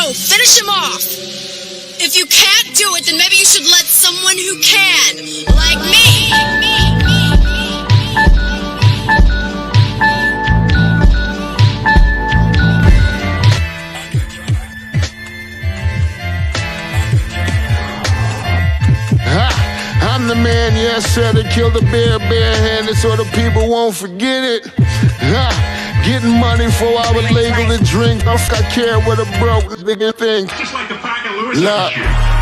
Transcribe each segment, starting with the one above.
Finish him off! If you can't do it, then maybe you should let someone who can, like me! I'm the man, yes, sir, that killed the bear barehanded so the people won't forget it. Getting money for I was legal to drink. I care what a broke nigga think. Just like the pack of Lewiz. Look,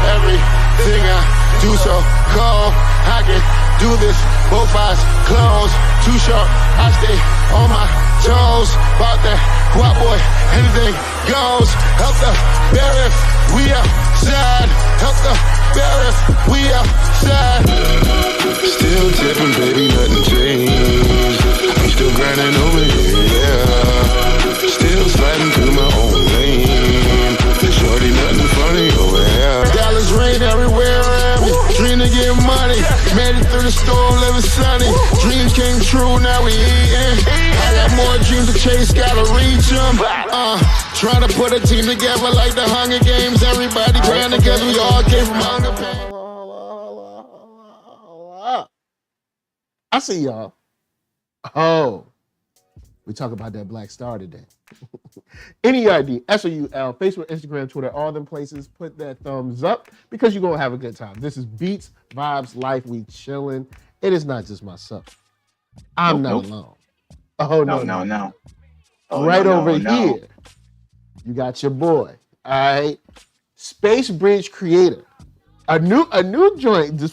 everything I do so cold. I can do this, both eyes closed. Too sharp, I stay on my toes. About that guap boy, anything goes. Help the bear if we outside. Help the bear if we outside. Still tipping, baby, nothing changed. I'm still grinding over here, yeah. Still sliding through my own lane. Shorty, nothing funny over here. Dallas rain everywhere around me. Dream to get money. Made it through the storm, living sunny. Dreams came true, now we eating. I got more dreams to chase, gotta reach them. Trying to put a team together like the Hunger Games. Everybody grand together, we all came from hunger pain. I see y'all. Oh, we talk about that Black Star today. NERD, SOUL, Facebook, Instagram, Twitter, all them places. Put that thumbs up because you're going to have a good time. This is Beats, Vibes, Life. We chilling. It is not just myself. I'm not alone. Oh, no. Oh, right over here, you got your boy. All right. Space Bridge Creator. A new joint. You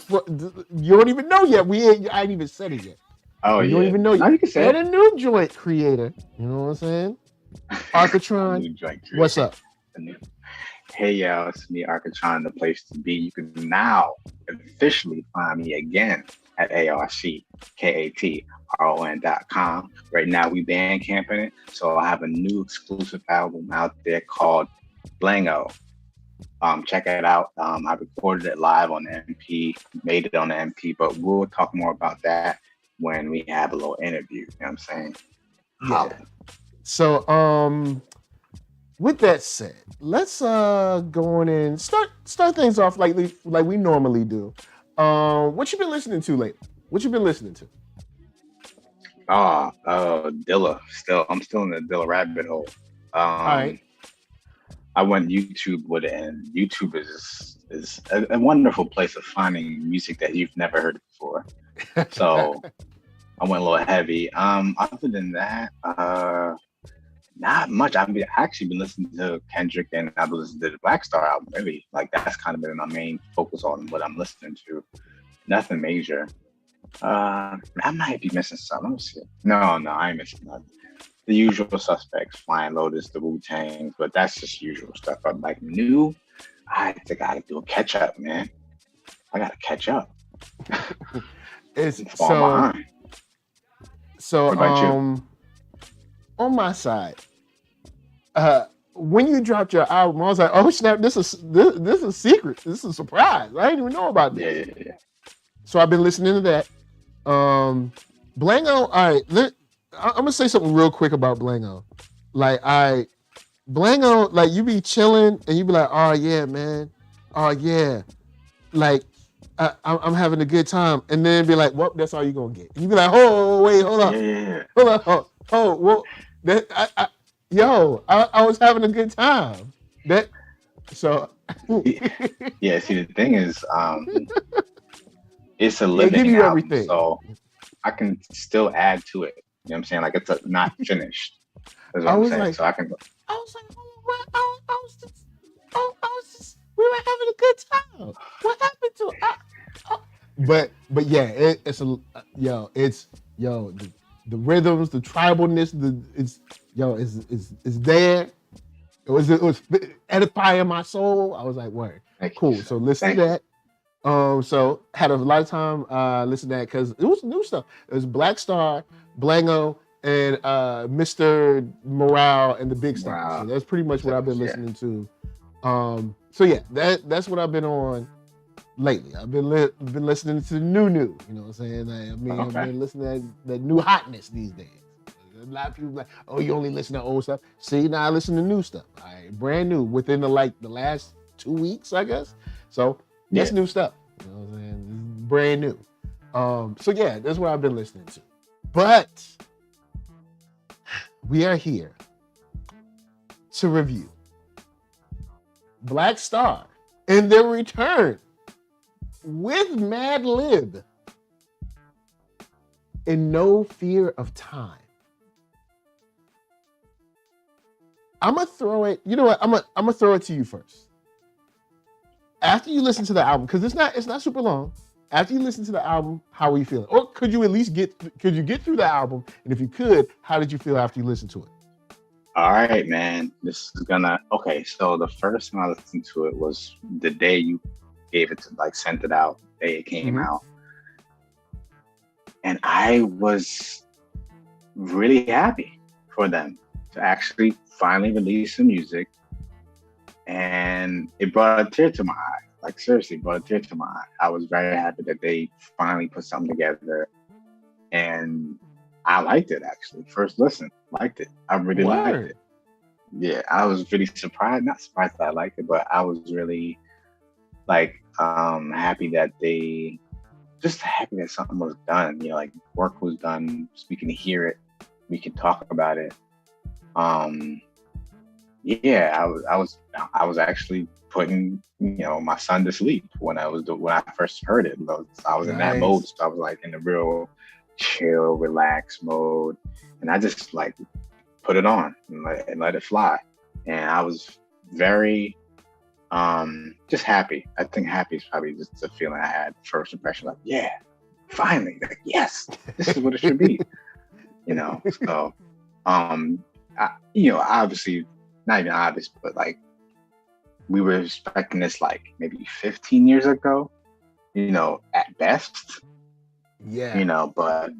don't even know yet. I ain't even said it yet. Oh, you don't even know yet. You can say it. A new joint creator. You know what I'm saying? Arckatron. What's up? Hey, y'all. It's me, Arckatron, the place to be. You can now officially find me again at ARCKATRON.com. Right now, we band camping it. So I have a new exclusive album out there called Blango. Check it out. I recorded it live on the MP, made it on the MP, but we'll talk more about that when we have a little interview. You know what I'm saying? Yeah. So, with that said, let's go on and start things off like we normally do. What you been listening to lately? What you been listening to? Dilla. I'm still in the Dilla rabbit hole. All right. I went YouTube with it, and YouTube is a wonderful place of finding music that you've never heard before. So I went a little heavy. Other than that, not much. I've actually been listening to Kendrick, and I've listened to the Black Star album. Maybe like that's kind of been my main focus on what I'm listening to. Nothing major. I might be missing something. Let me see. No, I ain't missing nothing. The usual suspects, Flying Lotus, the Wu-Tang, but that's just usual stuff. But like new, I think I gotta do a catch up, man. I gotta catch up. So what about you? On my side, when you dropped your album, I was like, oh snap, this is a secret. This is a surprise. I didn't even know about this. Yeah. So I've been listening to that. Blango, all right, I'm gonna say something real quick about Blango. Blango, like you be chilling and you be like, oh yeah, man. Oh yeah. Like I'm having a good time. And then be like, well, that's all you're gonna get. And you be like, oh, wait, hold up. Yeah. Hold up. Oh, well, I was having a good time. Yeah, see, the thing is, it's a living album, everything. So I can still add to it. You know what I'm saying? Like it's not finished. That's what I'm saying. So I can go. I was like, we were having a good time. What happened to it? But yeah, the rhythms, the tribalness, it's there. It was edifying my soul. I was like, word, cool. So listen to that. So had a lot of time listening to that because it was new stuff. It was Black Star, Blango, and Mr. Morale and the Big Stars. Wow. So that's pretty much what I've been listening to. So yeah, that's what I've been on lately. I've been listening to the new, you know what I'm saying? I've been listening to that new hotness these days. A lot of people like, oh, you only listen to old stuff. See, now I listen to new stuff. All right, brand new within the last 2 weeks, I guess. So that's new stuff. You know what I'm saying? It's brand new. So yeah, that's what I've been listening to. But we are here to review Black Star and their return with Mad Lib in No Fear of Time. I'm gonna throw it. You know what? I'm gonna throw it to you first. After you listen to the album, because it's not super long. After you listen to the album, how are you feeling? Or could you at least get through the album? And if you could, how did you feel after you listened to it? All right, man. This is okay. So the first time I listened to it was the day you gave it to, like, sent it out, the day it came out. And I was really happy for them to actually finally release some music. And it brought a tear to my eye. Like, seriously, brought a tear to my eye. I was very happy that they finally put something together. And I liked it, actually. First listen, liked it. I really liked it. Yeah, I was really surprised. Not surprised that I liked it, but I was really, like, happy that happy that something was done. You know, like, work was done. So we can hear it. We can talk about it. Yeah, I was actually putting, you know, my son to sleep when I first heard it. I was in that mode, so I was like in the real chill, relaxed mode, and I just like put it on and let it fly. And I was very just happy. I think happy is probably just the feeling I had. First impression, like, yeah, finally, like, yes, this is what it should be. You know, so you know, obviously, not even obvious, but like, we were expecting this like maybe 15 years ago, you know, at best. Yeah. You know, but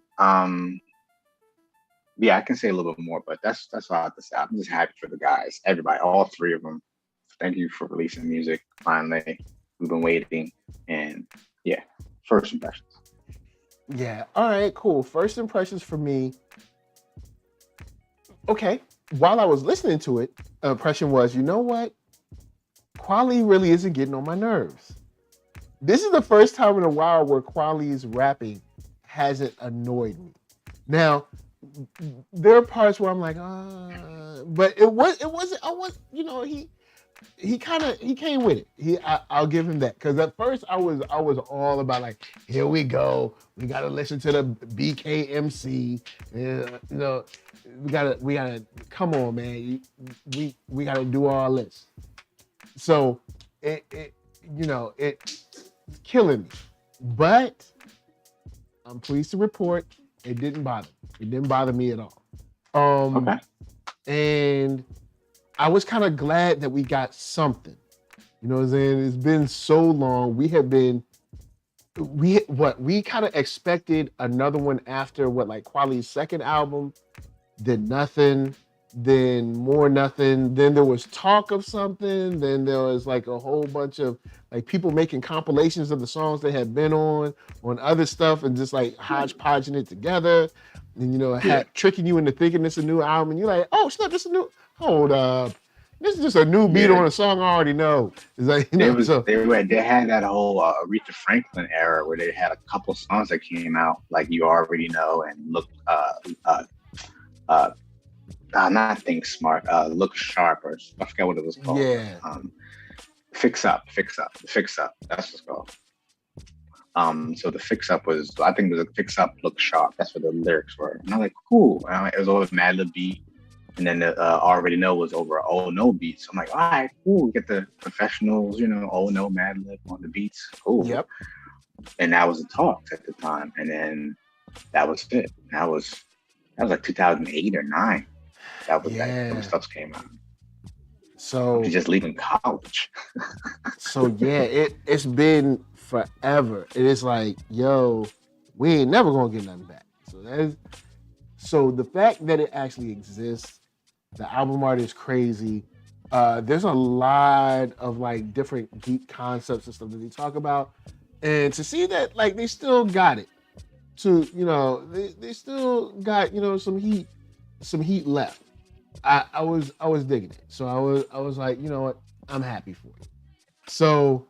yeah, I can say a little bit more, but that's all I have to say. I'm just happy for the guys, everybody, all three of them. Thank you for releasing music. Finally, we've been waiting, and yeah, first impressions. Yeah. All right. Cool. First impressions for me. Okay. While I was listening to it, impression was, you know what? Kweli really isn't getting on my nerves. This is the first time in a while where Kweli's rapping hasn't annoyed me. Now, there are parts where I'm like, but it wasn't, you know, he came with it. I'll give him that. Cause at first I was all about like, here we go. We gotta listen to the BKMC. You know, we gotta come on, man. We gotta do all this. So it you know, it's killing me. But I'm pleased to report it didn't bother me. It didn't bother me at all. Okay. And I was kind of glad that we got something. You know what I'm saying? It's been so long. We kind of expected another one after like Kweli's second album, then nothing, then more nothing. Then there was talk of something. Then there was like a whole bunch of like people making compilations of the songs they had been on other stuff and just like hodgepodging it together. And, you know, tricking you into thinking it's a new album. And you're like, oh, snap, this is new. Hold up. This is just a new beat on a song I already know. It's like, you know, they had that whole Aretha Franklin era where they had a couple songs that came out like You Already Know and Look not Think Smart, Look Sharp, or I forget what it was called. Yeah. Fix Up. That's what it's called. So the Fix Up was, I think it was a Fix Up, Look Sharp. That's what the lyrics were. And I'm like, cool. It was over Mad Lib beat. And then the Already Know was over Oh No beat. So I'm like, all right, cool. We get the professionals, you know, Oh No, Mad Lib on the beats. Cool. Yep. And that was the talks at the time. And then that was it. That was like 2008 or 9. That was when stuff came out. So I'm just leaving college. So yeah, it's been forever. It is like, yo, we ain't never gonna get nothing back. So the fact that it actually exists, the album art is crazy. There's a lot of like different geek concepts and stuff that they talk about, and to see that like they still got it. To they still got some heat left. I was digging it. So I was like, you know what, I'm happy for it. So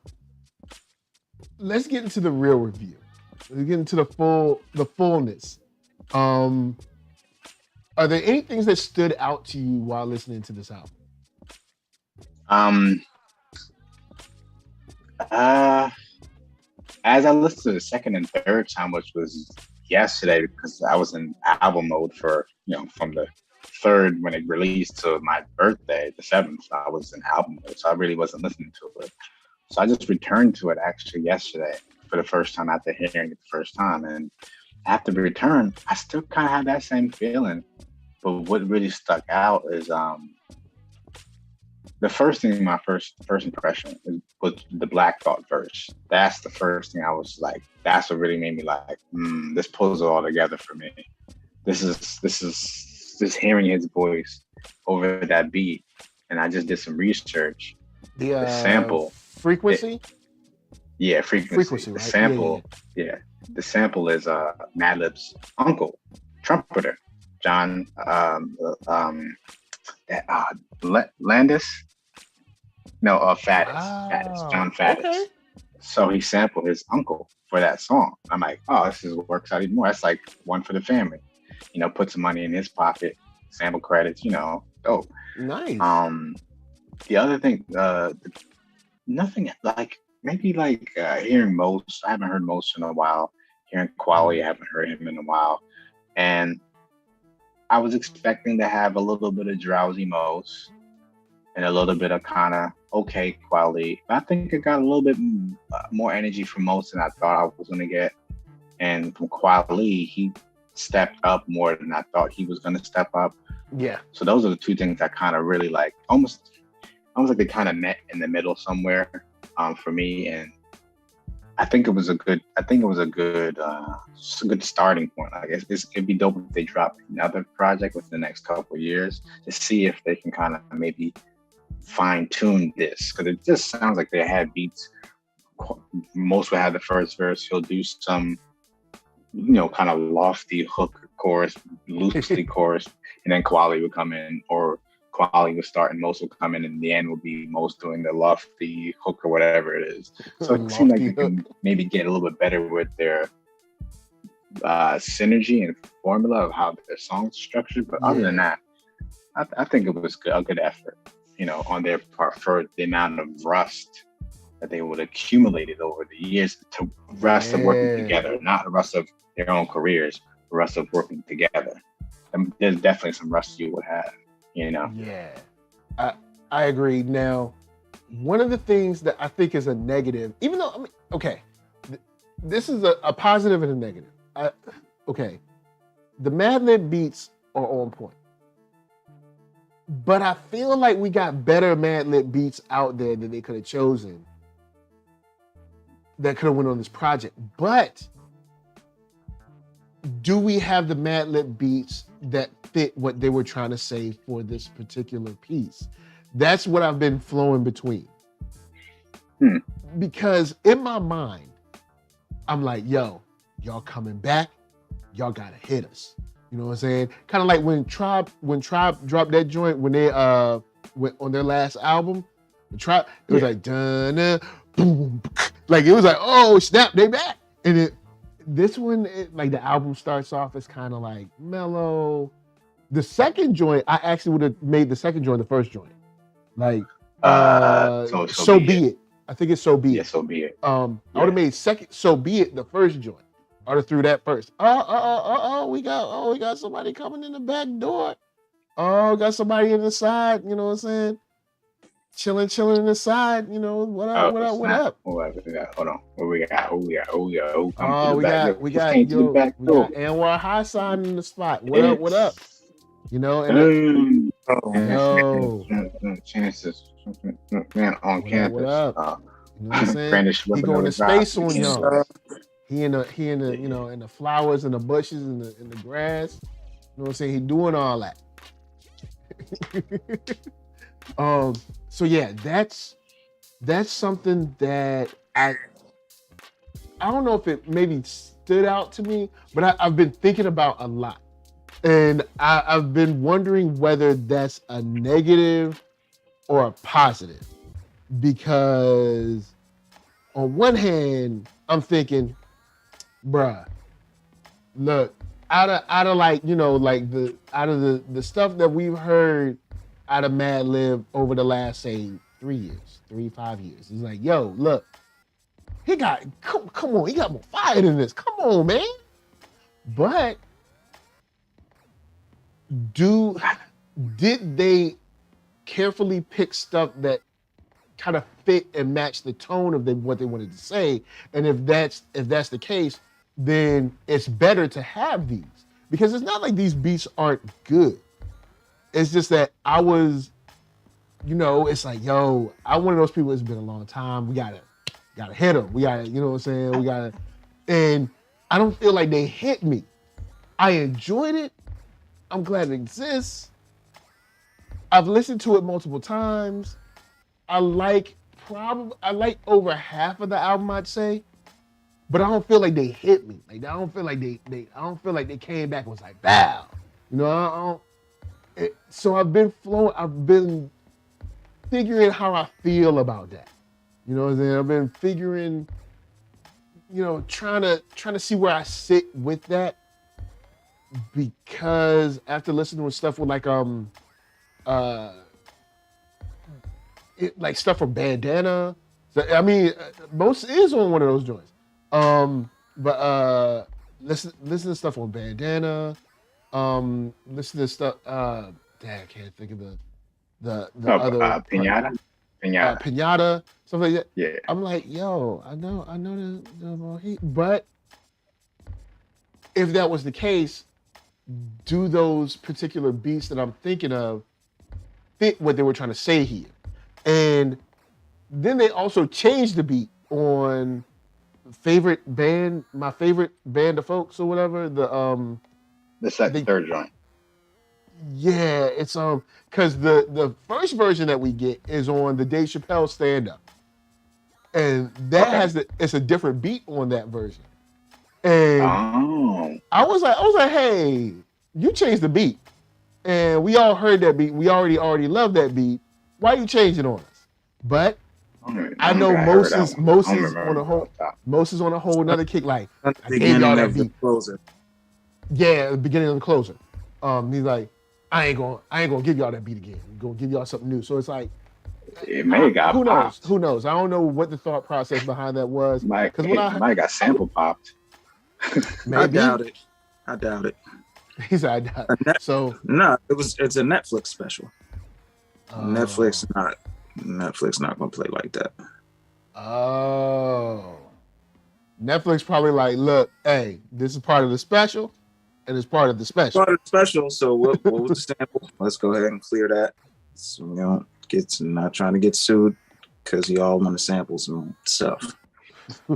let's get into the real review. Let's get into the fullness. Are there any things that stood out to you while listening to this album? As I listened to the second and third time, which was yesterday, because I was in album mode for, from the third when it released to my birthday, the 7th, I was in album mode, so I really wasn't listening to it. So I just returned to it actually yesterday for the first time after hearing it the first time. And after the return, I still kind of had that same feeling. But what really stuck out is the first thing, my first impression was the Black Thought verse. That's the first thing I was like, that's what really made me like, this pulls it all together for me. This is just hearing his voice over that beat. And I just did some research. The sample. Frequency? Frequency. Right? The sample, the sample is Madlib's uncle, trumpeter, John Landis. No, Faddis. John Faddis. Okay. So he sampled his uncle for that song. I'm like, oh, works out even more. That's like one for the family. Put some money in his pocket, sample credits, dope. Nice. The other thing, nothing like maybe like hearing Most. I haven't heard Most in a while. Hearing Quality, I haven't heard him in a while. And I was expecting to have a little bit of drowsy Most and a little bit of kind of okay Quality. But I think I got a little bit more energy from Most than I thought I was going to get. And from Quality, he stepped up more than I thought he was going to step up. Yeah. So those are the two things I kind of really like. Almost like they kind of met in the middle somewhere for me. And I think it was a good starting point. I guess it'd be dope if they drop another project within the next couple of years to see if they can kind of maybe fine tune this, because it just sounds like they had beats. Most will have the first verse. He'll do some, kind of lofty hook chorus, loosely chorus, and then Quality would come in, or Quality would start and Most will come in, and the end will be Most doing the lofty hook or whatever it is. So it seems like they can maybe get a little bit better with their synergy and formula of how their songs structured. But other than that, I think it was a good effort, on their part for the amount of rust that they would accumulated over the years, to rust of working together, not the rust of their own careers, the rust of working together. And there's definitely some rust you would have. Yeah, I agree. Now, one of the things that I think is a negative, even though, this is a positive and a negative. The Madlib beats are on point, but I feel like we got better Madlib beats out there that they could have chosen that could have went on this project. But do we have the Madlib beats that fit what they were trying to say for this particular piece? That's what I've been flowing between. Because in my mind, I'm like, yo, y'all coming back, y'all gotta hit us. You know what I'm saying? Kind of like when Tribe dropped that joint when they went on their last album. The Tribe, it was like dun boom, like it was like, oh snap, they back. And this one, like the album starts off as kind of like mellow. The second joint, I actually would have made the second joint the first joint. Like, so be it. I think it's So Be It. Yeah, So Be It. I would have made second So Be It the first joint. I would have threw that first. We got somebody coming in the back door. Got somebody in the side. You know what I'm saying? Chilling in the side. What up? What up? Hold on. What we got? We got Anwar Highsign in the spot. What up? Chances, man, on campus. What up? You know what I'm saying? He going to space on y'all. He in the in the flowers and the bushes and the grass. know what I'm saying? He doing all that. So yeah, that's something that I don't know if it maybe stood out to me, but I've been thinking about a lot. And I've been wondering whether that's a negative or a positive. Because on one hand, I'm thinking, bruh, look, out of like, you know, like the stuff that we've heard out of Mad Lib over the last, say, 5 years. It's like, yo, look, he got, come on, he got more fire than this. Come on, man. But did they carefully pick stuff that kind of fit and match the tone of what they wanted to say? And if that's the case, then it's better to have these, because it's not like these beats aren't good. It's just that I was, you know, it's like, yo, I'm one of those people. It's been a long time. We gotta hit them. We gotta, you know what I'm saying? And I don't feel like they hit me. I enjoyed it. I'm glad it exists. I've listened to it multiple times. I like over half of the album, I'd say, but I don't feel like they hit me. Like, I don't feel like they came back and was like, wow. You know, so I've been figuring how I feel about that. You know what I'm saying? I've been figuring, you know, trying to see where I sit with that, because after listening to stuff with like like stuff from Bandana. So, I mean, most is on one of those joints. But listen to stuff on Bandana. Listen to stuff. I can't think of the other Pinata. Pinata, stuff like that. Yeah. I'm like, yo, I know the heat, but if that was the case, do those particular beats that I'm thinking of fit what they were trying to say here? And then they also changed the beat on my favorite band of folks or whatever. The third joint. Yeah, it's because the first version that we get is on the Dave Chappelle stand-up, and that it's a different beat on that version. And I was like, hey, you changed the beat, and we all heard that beat. We already loved that beat. Why you changing on us? But I know Moses on a whole another kick. Like, I gave y'all that beat. Yeah, the beginning of the closer. He's like, I ain't gonna give y'all that beat again. I'm gonna give y'all something new. So it's like, it may have got popped. Who knows? I don't know what the thought process behind that was. Might got sample popped. Maybe. I doubt it. He said, I doubt it. So no, it's a Netflix special. Netflix not gonna play like that. Oh. Netflix probably like, look, hey, this is part of the special, and it's part of the special. Part of the special. So what was the sample? Let's go ahead and clear that. So we don't not trying to get sued because y'all want to sample some stuff.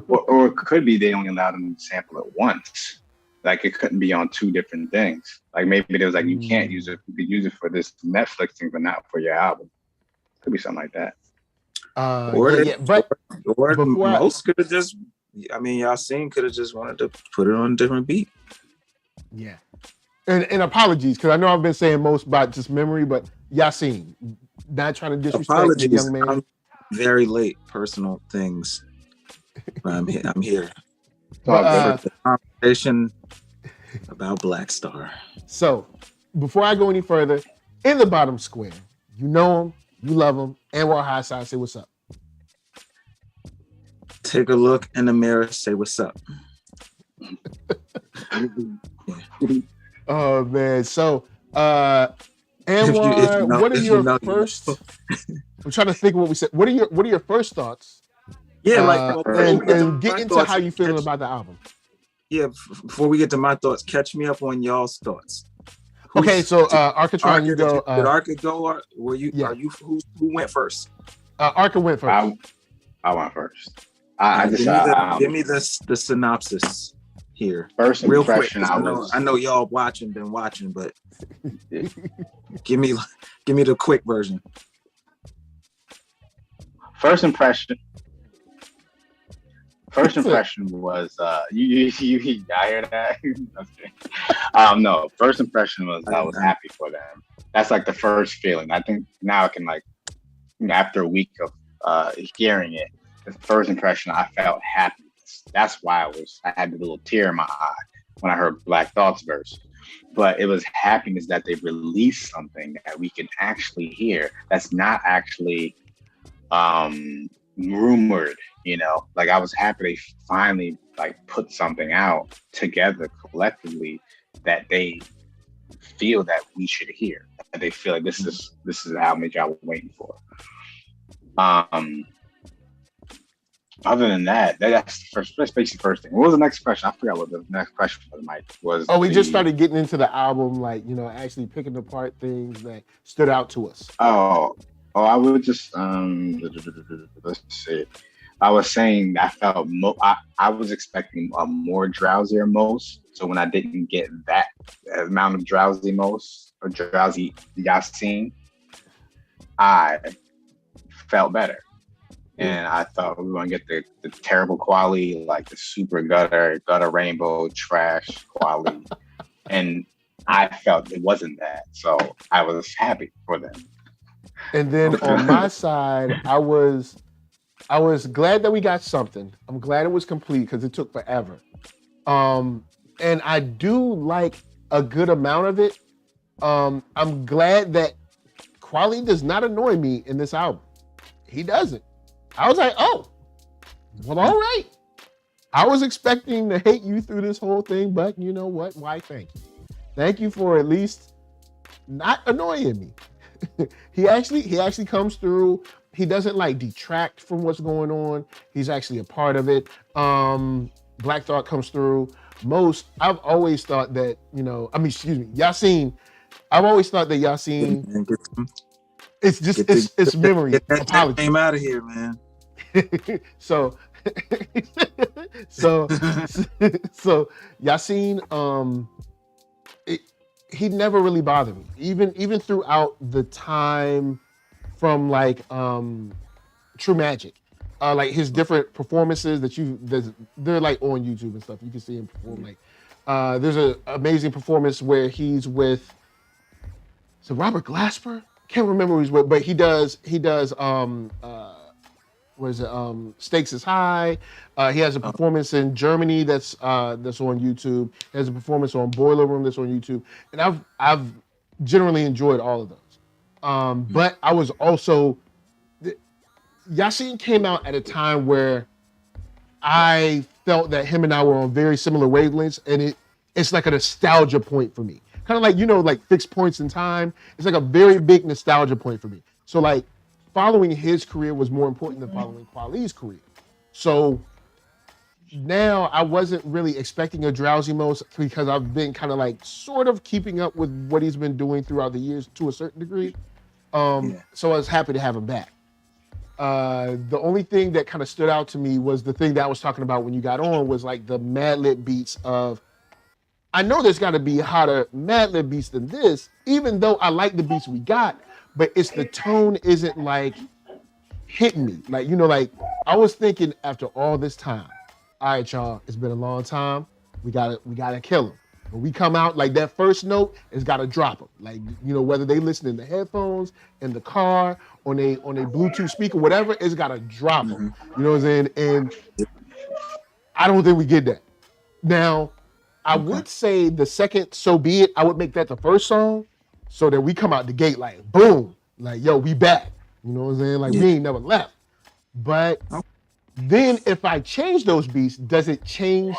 or it could be they only allowed them to sample it once. Like, it couldn't be on two different things. Like, maybe there was like, you can't use it. You could use it for this Netflix thing, but not for your album. Could be something like that. But most could have just. I mean, Yasin could have just wanted to put it on a different beat. Yeah. And apologies, because I know I've been saying most by just memory, but Yasin, not trying to disrespect the young man. I'm very late. Personal things. But I'm here. The conversation about Black Star. So, before I go any further, in the bottom square, you know him, you love him. Anwar Highsign, say what's up. Take a look in the mirror, say what's up. Oh man, so Anwar, what are your first? I'm trying to think of what we said. What are your first thoughts? Yeah, and get into how you feeling about the album. Yeah, before we get to my thoughts, catch me up on y'all's thoughts. Okay, so Arckatron, you go. Did Arcka go? Or were you? Yeah. Are you? Who went first? Arcka went first. I went first. Give me the synopsis. here? First Real quick. impression, 'Cause I know y'all been watching, but give me the quick version. First impression was you I hear that. Okay. No, first impression was I was happy for them. That's like the first feeling. I think now I can like after a week of hearing it, the first impression I felt happy. That's why I had the little tear in my eye when I heard Black Thought's verse. But it was happiness that they released something that we can actually hear. That's not actually rumored, like I was happy they finally like put something out together collectively that they feel that we should hear, that they feel like this is the album that y'all were waiting for. Other than that's basically the first thing. What was the next question? I forgot what the next question was, Mike. We just started getting into the album, like, actually picking apart things that stood out to us. I would just let's see. I was saying I felt I was expecting a more drowsier most. So when I didn't get that amount of drowsy most or drowsy Yasin, I felt better. And I thought we were gonna get the terrible quality, like the super gutter rainbow trash quality. And I felt it wasn't that. So I was happy for them. And then on my side, I was glad that we got something. I'm glad it was complete because it took forever. And I do like a good amount of it. I'm glad that Kweli does not annoy me in this album. He doesn't. I was like, oh, well, all right. I was expecting to hate you through this whole thing, but you know what? Why, thank you. Thank you for at least not annoying me. He actually comes through. He doesn't like detract from what's going on. He's actually a part of it. Black Thought comes through. I've always thought that, Yasin. I've always thought that Yasin. It's memory. Get that name out of here, man. so Yasin, he never really bothered me, even throughout the time from like True Magic, like his different performances they're like on YouTube and stuff. You can see him perform. Like there's an amazing performance where he's with Robert Glasper. Can't remember who he's with, but he does Stakes is High. He has a performance in Germany that's on YouTube. He has a performance on Boiler Room that's on YouTube. And I've generally enjoyed all of those. But I was also, Yasin came out at a time where I felt that him and I were on very similar wavelengths, and it's like a nostalgia point for me. Kind of like, like fixed points in time. It's like a very big nostalgia point for me. So like following his career was more important than following Kweli's career. So now I wasn't really expecting a drowsy most because I've been kind of like sort of keeping up with what he's been doing throughout the years to a certain degree. So I was happy to have him back. The only thing that kind of stood out to me was the thing that I was talking about when you got on was like the Mad Lib beats of, I know there's got to be hotter Mad Lib beats than this, even though I like the beats we got, but it's the tone isn't like hitting me. Like, like I was thinking after all this time, all right, y'all, it's been a long time. We gotta kill him. When we come out, like that first note, it's gotta drop them. Like, whether they listen in the headphones, in the car, on a Bluetooth speaker, whatever, it's gotta drop them. You know what I'm saying? And I don't think we get that. Now, I would say the second So Be It, I would make that the first song so that we come out the gate like, boom, like, yo, we back. You know what I'm saying? Like, we ain't never left. But then if I change those beats, does it change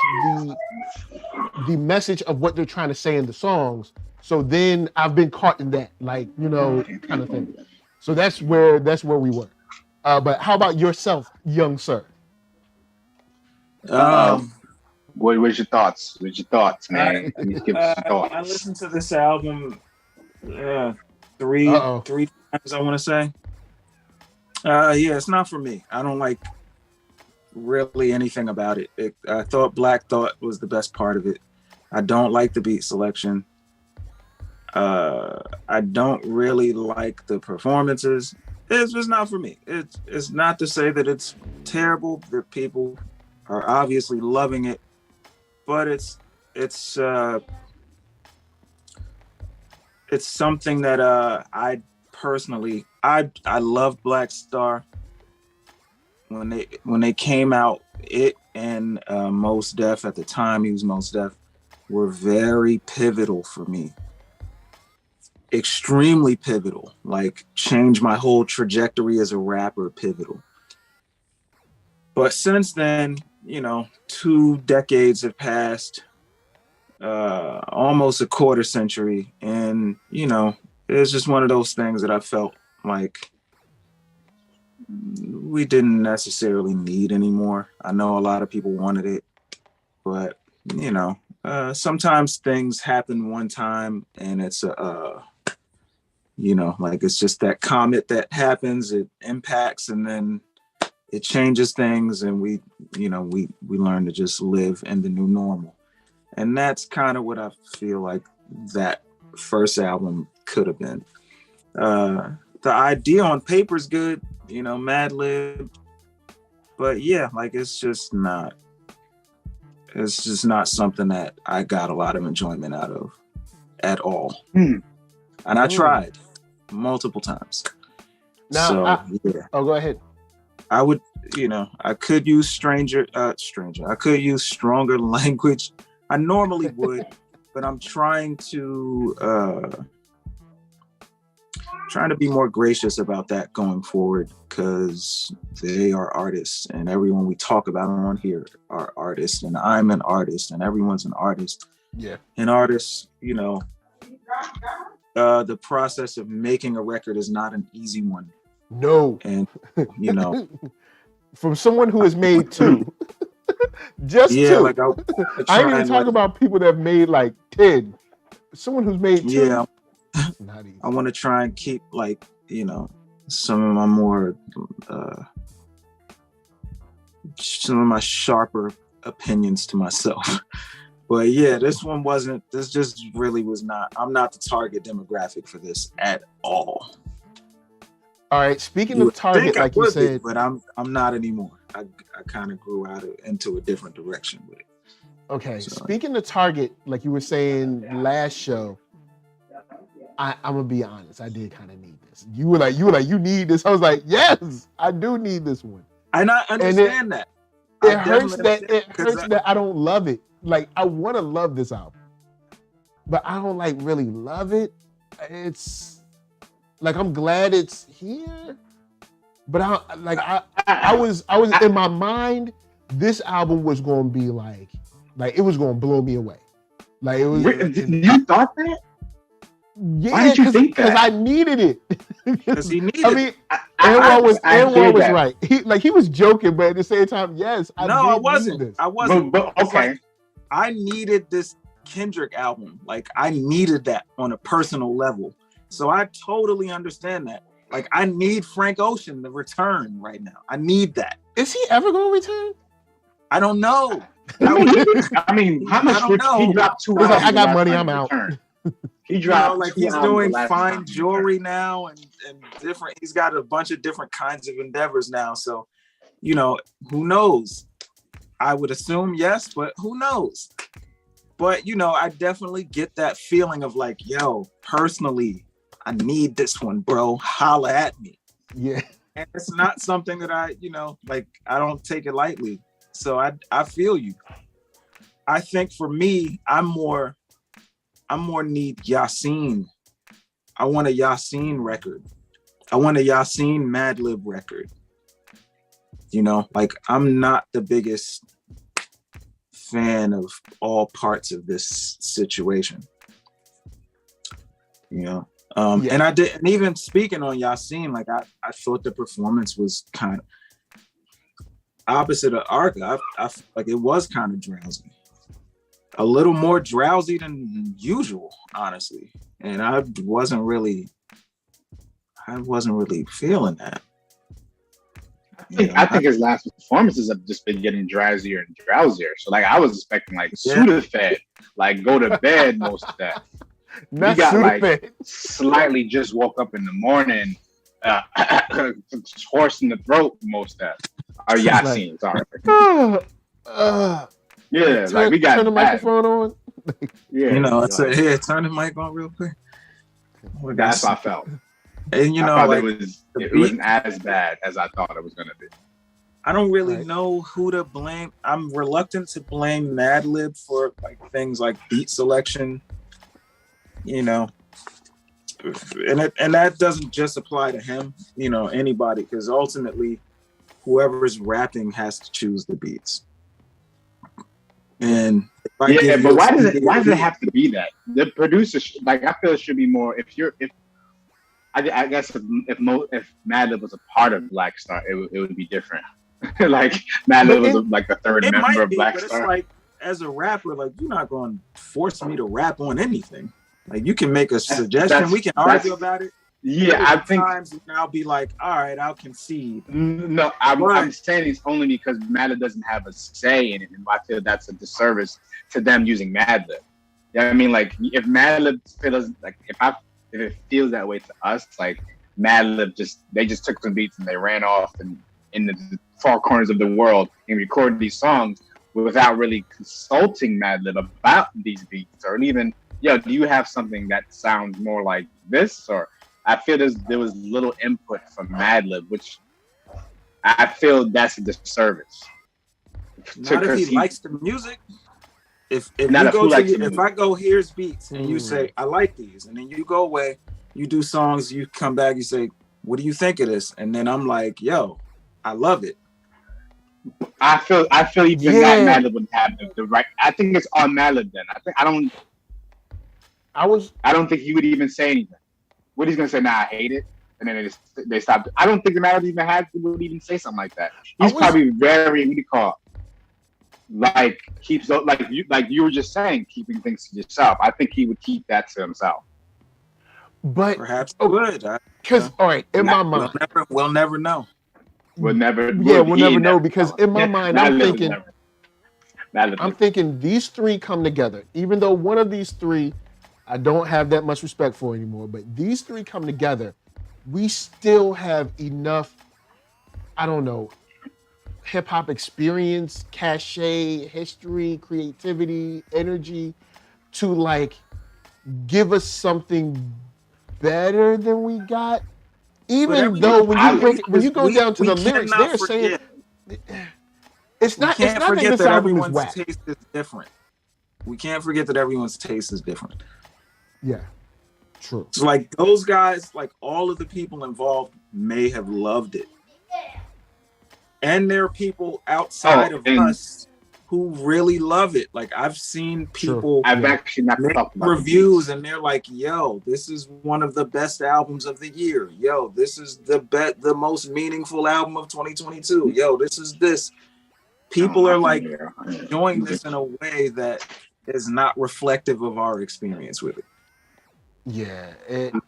the message of what they're trying to say in the songs? So then I've been caught in that, like, kind of thing. So that's where we were. But how about yourself, young sir? What's your thoughts? Man? Give us your thoughts. I listened to this album three times, I want to say. Yeah, it's not for me. I don't like really anything about it. I thought Black Thought was the best part of it. I don't like the beat selection. I don't really like the performances. It's just not for me. It's not to say that it's terrible. The people are obviously loving it, but it's something that I personally I love Black Star. When they came out, it and Mos Def, at the time he was Mos Def, were very pivotal for me. Extremely pivotal, like changed my whole trajectory as a rapper, pivotal. But since then, 2 decades have passed, almost a quarter century, and it's just one of those things that I felt like we didn't necessarily need anymore. I know a lot of people wanted it, but sometimes things happen one time and it's like it's just that comet that happens, it impacts, and then it changes things, and we learn to just live in the new normal. And that's kind of what I feel like that first album could have been. The idea on paper is good, Mad Lib, but yeah, like it's just not something that I got a lot of enjoyment out of at all. And I tried multiple times. Now, yeah. Oh, go ahead. I would, I could use stranger. I could use stronger language. I normally would, but I'm trying to be more gracious about that going forward, because they are artists, and everyone we talk about on here are artists, and I'm an artist, and everyone's an artist. Yeah. And artists, the process of making a record is not an easy one. No. And from someone who has made 2. Just 2. Like I ain't even talking about people that have made like 10. Someone who's made 2. Yeah. Not easy. I want to try and keep some of my more some of my sharper opinions to myself. But yeah, this just really was not, I'm not the target demographic for this at all. All right, speaking of target, like you said, but I'm not anymore. I kind of grew into a different direction with it. Okay, so, speaking of target, like you were saying last show, I'm gonna be honest, I did kind of need this. You were like, you need this. I was like, yes, I do need this one. And I understand that. It hurts that I don't love it. Like, I want to love this album, but I don't really love it. It's like, I'm glad it's here, but I was in my mind, this album was going to be like it was going to blow me away. Like, it was. You thought that? Yeah, why did you think that? Because I needed it. Because he needed. I mean, Anwar was right. He was joking, but at the same time, yes. I wasn't. I wasn't. But okay. I needed this Kendrick album. Like, I needed that on a personal level. So I totally understand that. Like, I need Frank Ocean to return right now. I need that. Is he ever going to return? I don't know. I mean, how much he dropped 2 albums? I got money. I'm out. He dropped he's doing fine jewelry now and different. He's got a bunch of different kinds of endeavors now. So, who knows? I would assume yes, but who knows? But, I definitely get that feeling of like, yo, personally, I need this one, bro. Holla at me. Yeah. And it's not something that I don't take it lightly. So I feel you. I think for me, I'm more need Yasin. I want a Yasin record. I want a Yasin Mad Lib record. I'm not the biggest fan of all parts of this situation. And I did, and even speaking on Yasin, I thought the performance was kind of opposite of Arcka. I feel like it was kind of drowsy. A little more drowsy than usual, honestly. And I wasn't really feeling that. I think his last performances have just been getting drowsier and drowsier. So like I was expecting like Sudafed, like go to bed most of that. Not we got Sudafed. like slightly just woke up in the morning, hoarse in the throat most of that. Or Yasin, sorry. Yeah, like we got turn the microphone on. Yeah, you know, it's here. Turn the mic on real quick. That's how I felt. And you know, like it wasn't as bad as I thought it was gonna be. I don't really know who to blame. I'm reluctant to blame Madlib for like things like beat selection. You know, and that doesn't just apply to him. You know, anybody, because ultimately, whoever's rapping has to choose the beats. And but why does it have to be that? The producer, like, I feel it should be more. I guess if Madlib was a part of Black Star, it would be different. Like Madlib was like the third member of Black Star. It's like, as a rapper, like, you're not going to force me to rap on anything. Like, you can make a suggestion, we can argue about it. Yeah, I think times I'll be like, all right, I'll concede. No, I'm saying it's only because Madlib doesn't have a say in it, and I feel that's a disservice to them using Madlib. You know what I mean? Like, if Madlib feels like if it feels that way to us, like Madlib they just took some beats and they ran off and in the far corners of the world and recorded these songs without really consulting Madlib about these beats, or even, do you have something that sounds more like this? Or I feel there was little input from Madlib, which I feel that's a disservice. Not if he likes the music. If I go, here's beats, and you say, I like these, and then you go away, you do songs, you come back, you say, what do you think of this? And then I'm like, yo, I love it. I feel even that Madlib wouldn't have the right. I think it's on Madlib then. I don't think he would even say anything. What he's gonna say? Nah, I hate it, and then they stopped. I don't think the Madlib even would even say something like that. He's probably very, what do you call it? Like keeps like you were just saying, keeping things to yourself. I think he would keep that to himself. But perhaps would, because all right, in my mind, we'll never know. We'll never. Yeah, we'll never know, because in my mind, I'm thinking these three come together. Even though one of these three I don't have that much respect for anymore, but these three come together, we still have enough, I don't know, hip hop experience, cachet, history, creativity, energy to like give us something better than we got. Even though when you go down to the lyrics, they're saying it's not that this album is whack. Taste is different. We can't forget that everyone's taste is different. Yeah, true. So like those guys, like all of the people involved may have loved it. And there are people outside of us who really love it. Like I've seen people actually not make reviews and they're like, yo, this is one of the best albums of the year. Yo, this is the most meaningful album of 2022. Yo, this. People are like enjoying this in a way that is not reflective of our experience with it. Yeah.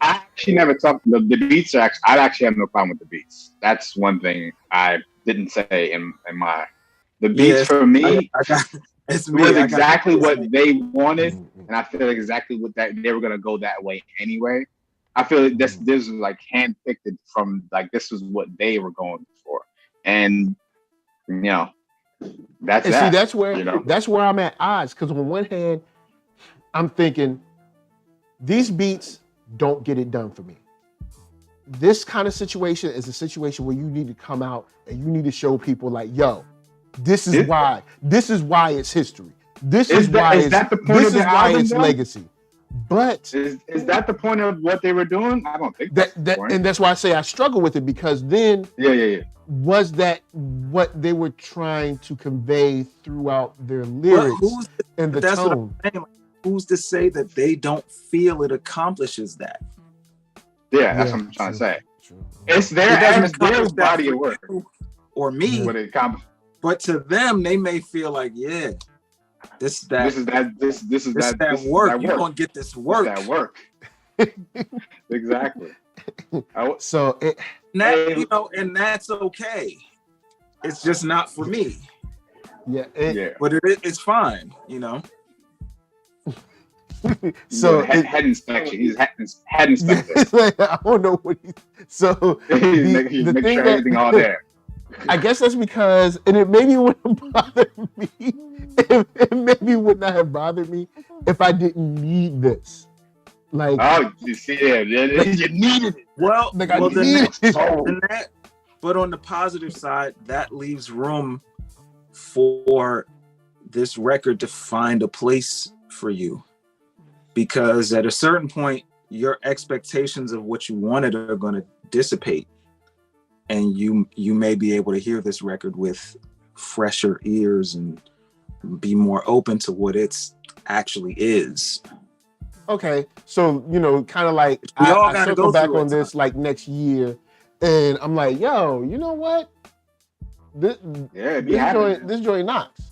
I actually never talked, the beats I actually have no problem with the beats. That's one thing I didn't say in my, the beats for me was exactly what they wanted, and I feel like exactly what that they were gonna go that way anyway. I feel like this was like handpicked from, like, this was what they were going for, and that's where I'm at odds, because on one hand, I'm thinking these beats don't get it done for me. This kind of situation is a situation where you need to come out and you need to show people like, yo, this is why it's history. This is why it's legacy. But is that the point of what they were doing? I don't think that and that's why I say I struggle with it, because then was that what they were trying to convey throughout their lyrics and the tone? Who's to say that they don't feel it accomplishes that? Yeah, that's what I'm trying to say. True. It's their body of work. Or me. But to them, they may feel like, this is that work. You're gonna get this work. That work. Exactly. So and that's okay. it's just not for me. Yeah, but it's fine, you know. So head inspection. He's head inspector. Like, I don't know what he's so. He's making sure everything all there. I guess that's because, and it maybe wouldn't bother me. It maybe would not have bothered me if I didn't need this. Like, oh, you see, you needed it. Well, like, well, that, but on the positive side, that leaves room for this record to find a place for you, because at a certain point, your expectations of what you wanted are going to dissipate, and you may be able to hear this record with fresher ears and be more open to what it's actually is. Okay, so you know, kind of like I circle back on this like next year, and I'm like, yo, you know what? This joint knocks.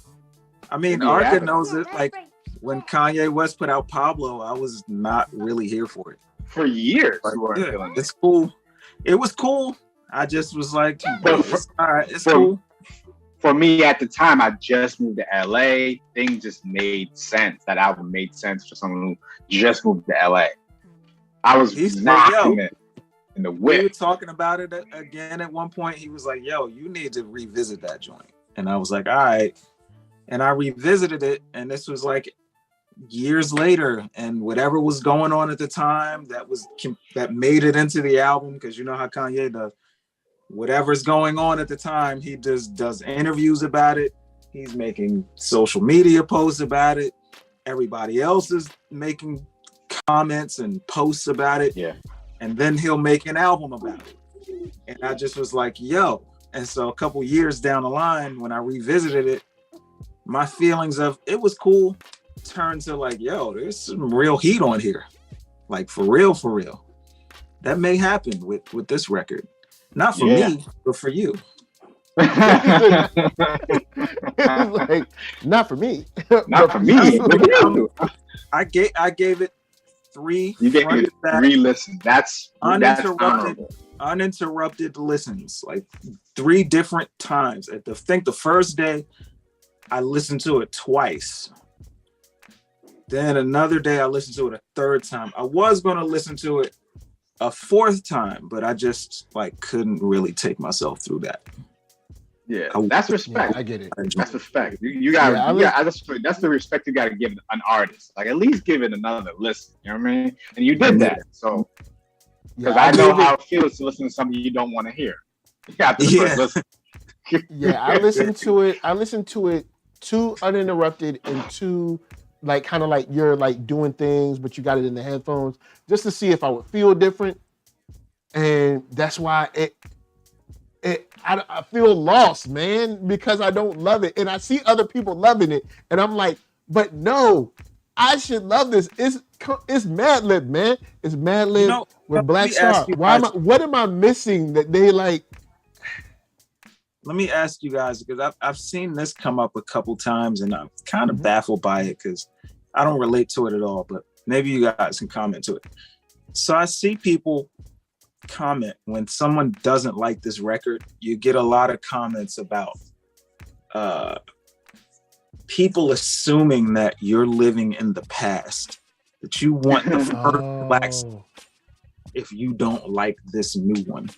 I mean, Arcka knows it. Like when Kanye West put out Pablo, I was not really here for it for years. Like, yeah, it's cool. It was cool. I just was like, it's cool. For me at the time, I just moved to LA. Things just made sense. That album made sense for someone who just moved to LA. I was rocking it in the whip. We were talking about it again at one point. He was like, yo, you need to revisit that joint. And I was like, all right. And I revisited it. And this was like years later. And whatever was going on at the time that made it into the album, because you know how Kanye does. Whatever's going on at the time, he just does interviews about it. He's making social media posts about it. Everybody else is making comments and posts about it. Yeah. And then he'll make an album about it. And I just was like, yo. And so a couple years down the line, when I revisited it, my feelings of it was cool turned to like, yo, there's some real heat on here. Like for real. That may happen with this record. Not for me, but for you. Like, not for me. Not for me. I gave it 3. You gave it 3 listens. That's uninterrupted listens, like 3 different times. I think the first day I listened to it twice. Then another day I listened to it a 3rd time. I was going to listen to it a 4th time, but I just like couldn't really take myself through that. Yeah, that's respect. Yeah, I get it. That's respect. You got. That's the respect you got to give an artist. Like at least give it another listen. You know what I mean? And you did that. So because I know how it feels to listen to something you don't want to hear. Listen. Yeah, I listened to it. I listened to it 2 uninterrupted and 2 like kind of like you're like doing things, but you got it in the headphones just to see if I would feel different. And that's why I feel lost, man, because I don't love it. And I see other people loving it. And I'm like, but no, I should love this. It's Mad Lib, man. It's Mad Lib with Black Star. What am I missing that they like? Let me ask you guys, because I've seen this come up a couple times and I'm kind of baffled by it because I don't relate to it at all, but maybe you guys can comment to it. So I see people comment when someone doesn't like this record, you get a lot of comments about people assuming that you're living in the past, that you want the first Black Star if you don't like this new one.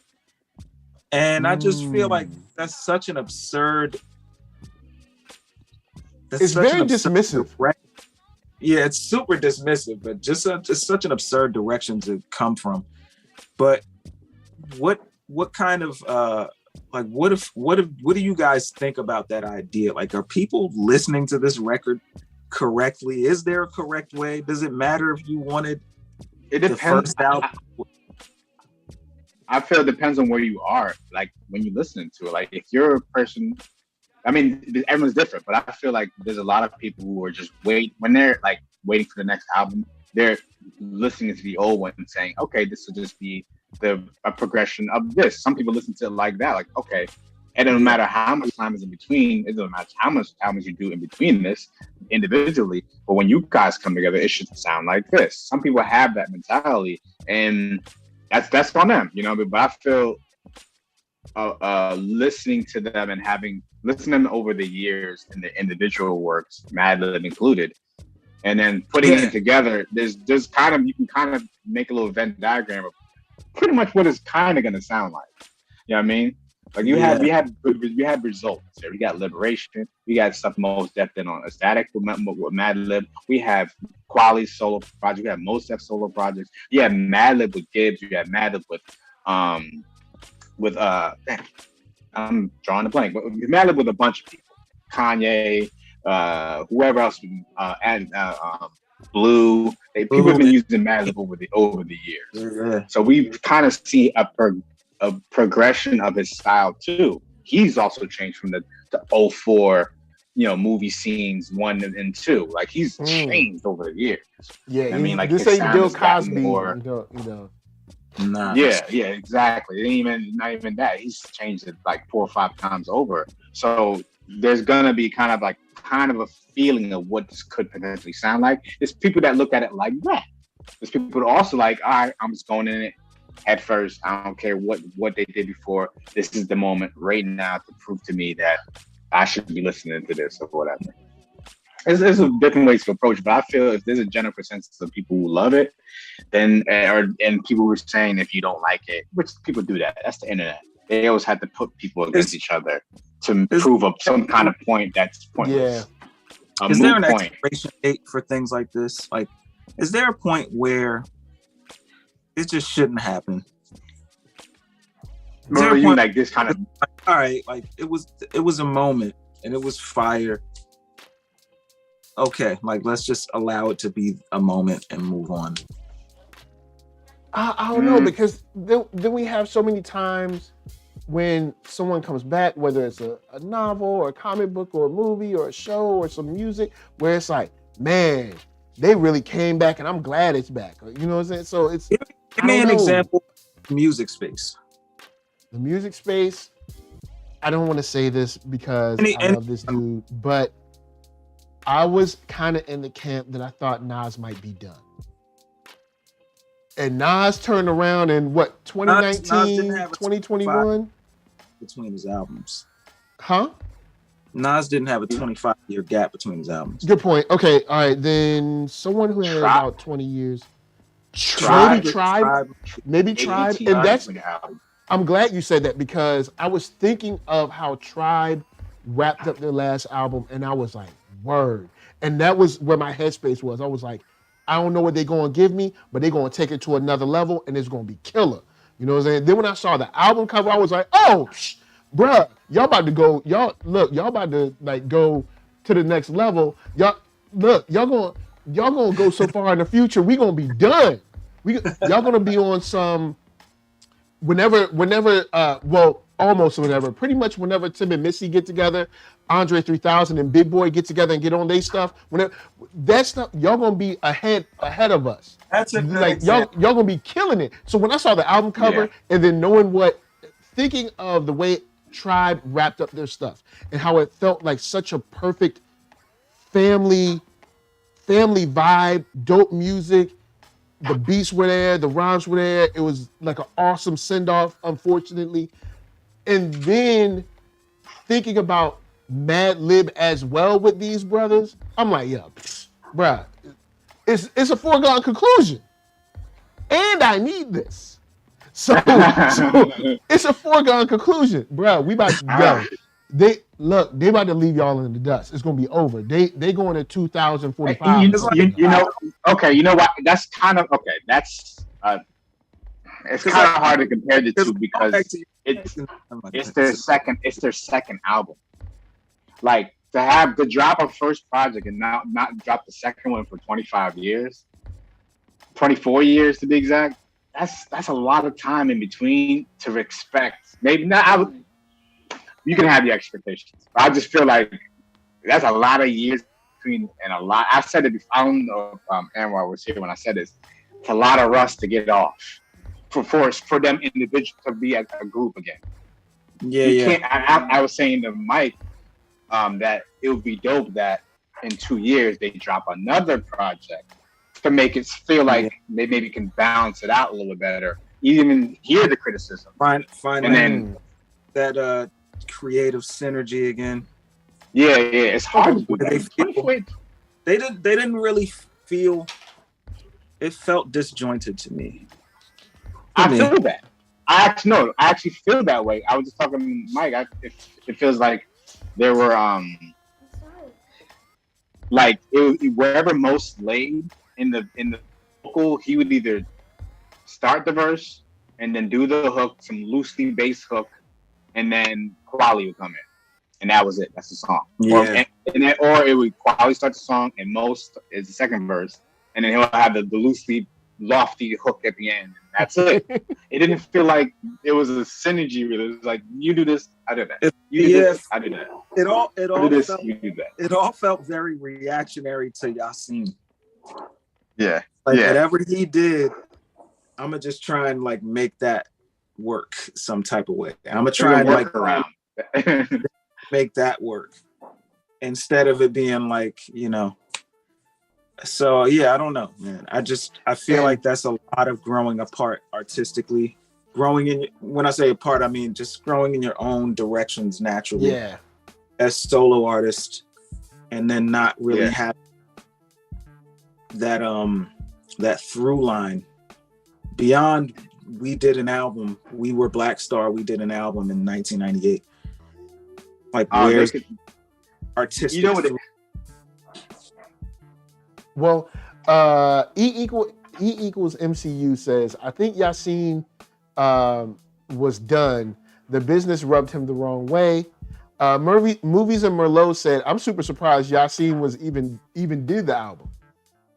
And I just feel like that's such an absurd. It's very dismissive. Yeah, it's super dismissive, but just such an absurd direction to come from. But what kind of like what do you guys think about that idea? Like, are people listening to this record correctly? Is there a correct way? Does it matter if you wanted the first album? I feel it depends on where you are, like when you're listening to it. Like if you're a person, I mean, everyone's different, but I feel like there's a lot of people who are just when they're like waiting for the next album, they're listening to the old one and saying, okay, this will just be a progression of this. Some people listen to it like that, like, okay, it doesn't matter how much time is in between, it doesn't matter how much you do in between this individually, but when you guys come together, it should sound like this. Some people have that mentality, and that's on them, you know. But I feel listening to them and listening to them over the years in the individual works, Mad Lib included, and then putting it together, there's kind of, you can kind of make a little Venn diagram of pretty much what it's kind of going to sound like. You know what I mean? Like we had results there. We got Liberation. We got stuff Most Def did on Ecstatic with Mad Lib. We have Quali's solo project. We have Most Def solo projects. You have Mad Lib with Gibbs. You have Mad Lib with I'm drawing a blank, but Mad Lib with a bunch of people. Kanye, whoever else, and Blue. People have been using Mad Lib over the years. Yeah. So we've kind of seen a progression of his style too. He's also changed from the 04, movie scenes 1 and 2. Like he's changed over the years. Yeah, I mean, like this his ain't sound Bill has gotten Cosby. more. Nah. Yeah, exactly. It ain't even that. He's changed it like 4 or 5 times over. So there's gonna be kind of a feeling of what this could potentially sound like. There's people that look at it like that. There's people that also like, all right, I'm just going in it head first. I don't care what they did before. This is the moment right now to prove to me that I should be listening to this or whatever. There's a different ways to approach it, but I feel if there's a general consensus of people who love it, then and people were saying if you don't like it, which people do that. That's the internet. They always have to put people against each other to prove up some kind of point that's pointless. Yeah. Is there an expiration date for things like this? Like, is there a point where it just shouldn't happen? Or you like this kind of? All right, like it was a moment and it was fire. Okay, like let's just allow it to be a moment and move on. I don't know, because then we have so many times when someone comes back, whether it's a novel or a comic book or a movie or a show or some music, where it's like, man, they really came back and I'm glad it's back. You know what I'm saying? So it's Give me an example. Music space. The music space. I don't want to say this because I love this dude, but I was kind of in the camp that I thought Nas might be done. And Nas turned around in what, 2019, 2021? Between his albums. Huh? Nas didn't have a 25-year gap between his albums. Good point. Okay, all right. Then someone who had about 20 years. Maybe Tribe. And that's, I'm glad you said that, because I was thinking of how Tribe wrapped up their last album and I was like, word. And that was where my headspace was. I was like, I don't know what they're going to give me, but they're going to take it to another level and it's going to be killer. You know what I'm saying? Then when I saw the album cover, I was like, oh, bruh, y'all about to go, y'all about to like go to the next level. Y'all going to go so far in the future, we going to be done. Y'all going to be on some, almost whenever, pretty much whenever Tim and Missy get together, Andre 3000 and Big Boy get together and get on their stuff. Whenever that stuff, y'all gonna be ahead of us. That's a good like example. y'all gonna be killing it. So when I saw the album cover and then thinking of the way Tribe wrapped up their stuff and how it felt like such a perfect family vibe, dope music. The beats were there, the rhymes were there. It was like an awesome send-off, unfortunately. And then thinking about Mad Lib as well with these brothers, I'm like, bruh, it's a foregone conclusion. And I need this. So it's a foregone conclusion. Bruh, we about to they about to leave y'all in the dust. It's gonna be over. They going to 2045. You know what? That's kind of okay. That's it's kind of hard to compare the two because it's their second album. Like to drop a first project and not drop the second one for 24 years to be exact. That's a lot of time in between to expect. Maybe not. You can have your expectations. I just feel like that's a lot of years between and a lot. I said it before. I don't know if Anwar was here when I said this. It's a lot of rust to get off for them individuals to be a group again. I was saying to Mike that it would be dope that in 2 years they drop another project to make it feel like they maybe can balance it out a little better. You even hear the criticism. that creative synergy again. Yeah, it's hard to do They that. They didn't really feel. It felt disjointed to me. I feel that. I actually feel that way. I was just talking to Mike. It feels like there were like wherever most laid in the vocal, he would either start the verse and then do the hook, some loosely based hook, and then Quali would come in, and that was it. That's the song. Yeah. Or it would Quali start the song, and most is the second verse, and then he'll have the loosely lofty hook at the end. And that's it. It didn't feel like it was a synergy. Really, it was like you do this, I do that. You do this, I do that. It all this, felt, you do that. It all felt very reactionary to Yasin. Yeah. Like whatever he did, I'm gonna just try and like make that work some type of way. I'm gonna try and like around make that work instead of it being like, you know. So yeah, I don't know, man. I feel like that's a lot of growing apart artistically. When I say apart, I mean just growing in your own directions naturally. Yeah. As solo artist, and then not really have that through line. Beyond, we did an album. We were Black Star. We did an album in 1998. Like where's artistic? You know what? Well, E equals MCU says, I think Yasin was done. The business rubbed him the wrong way. Movies and Merlot said, I'm super surprised Yasin was even did the album.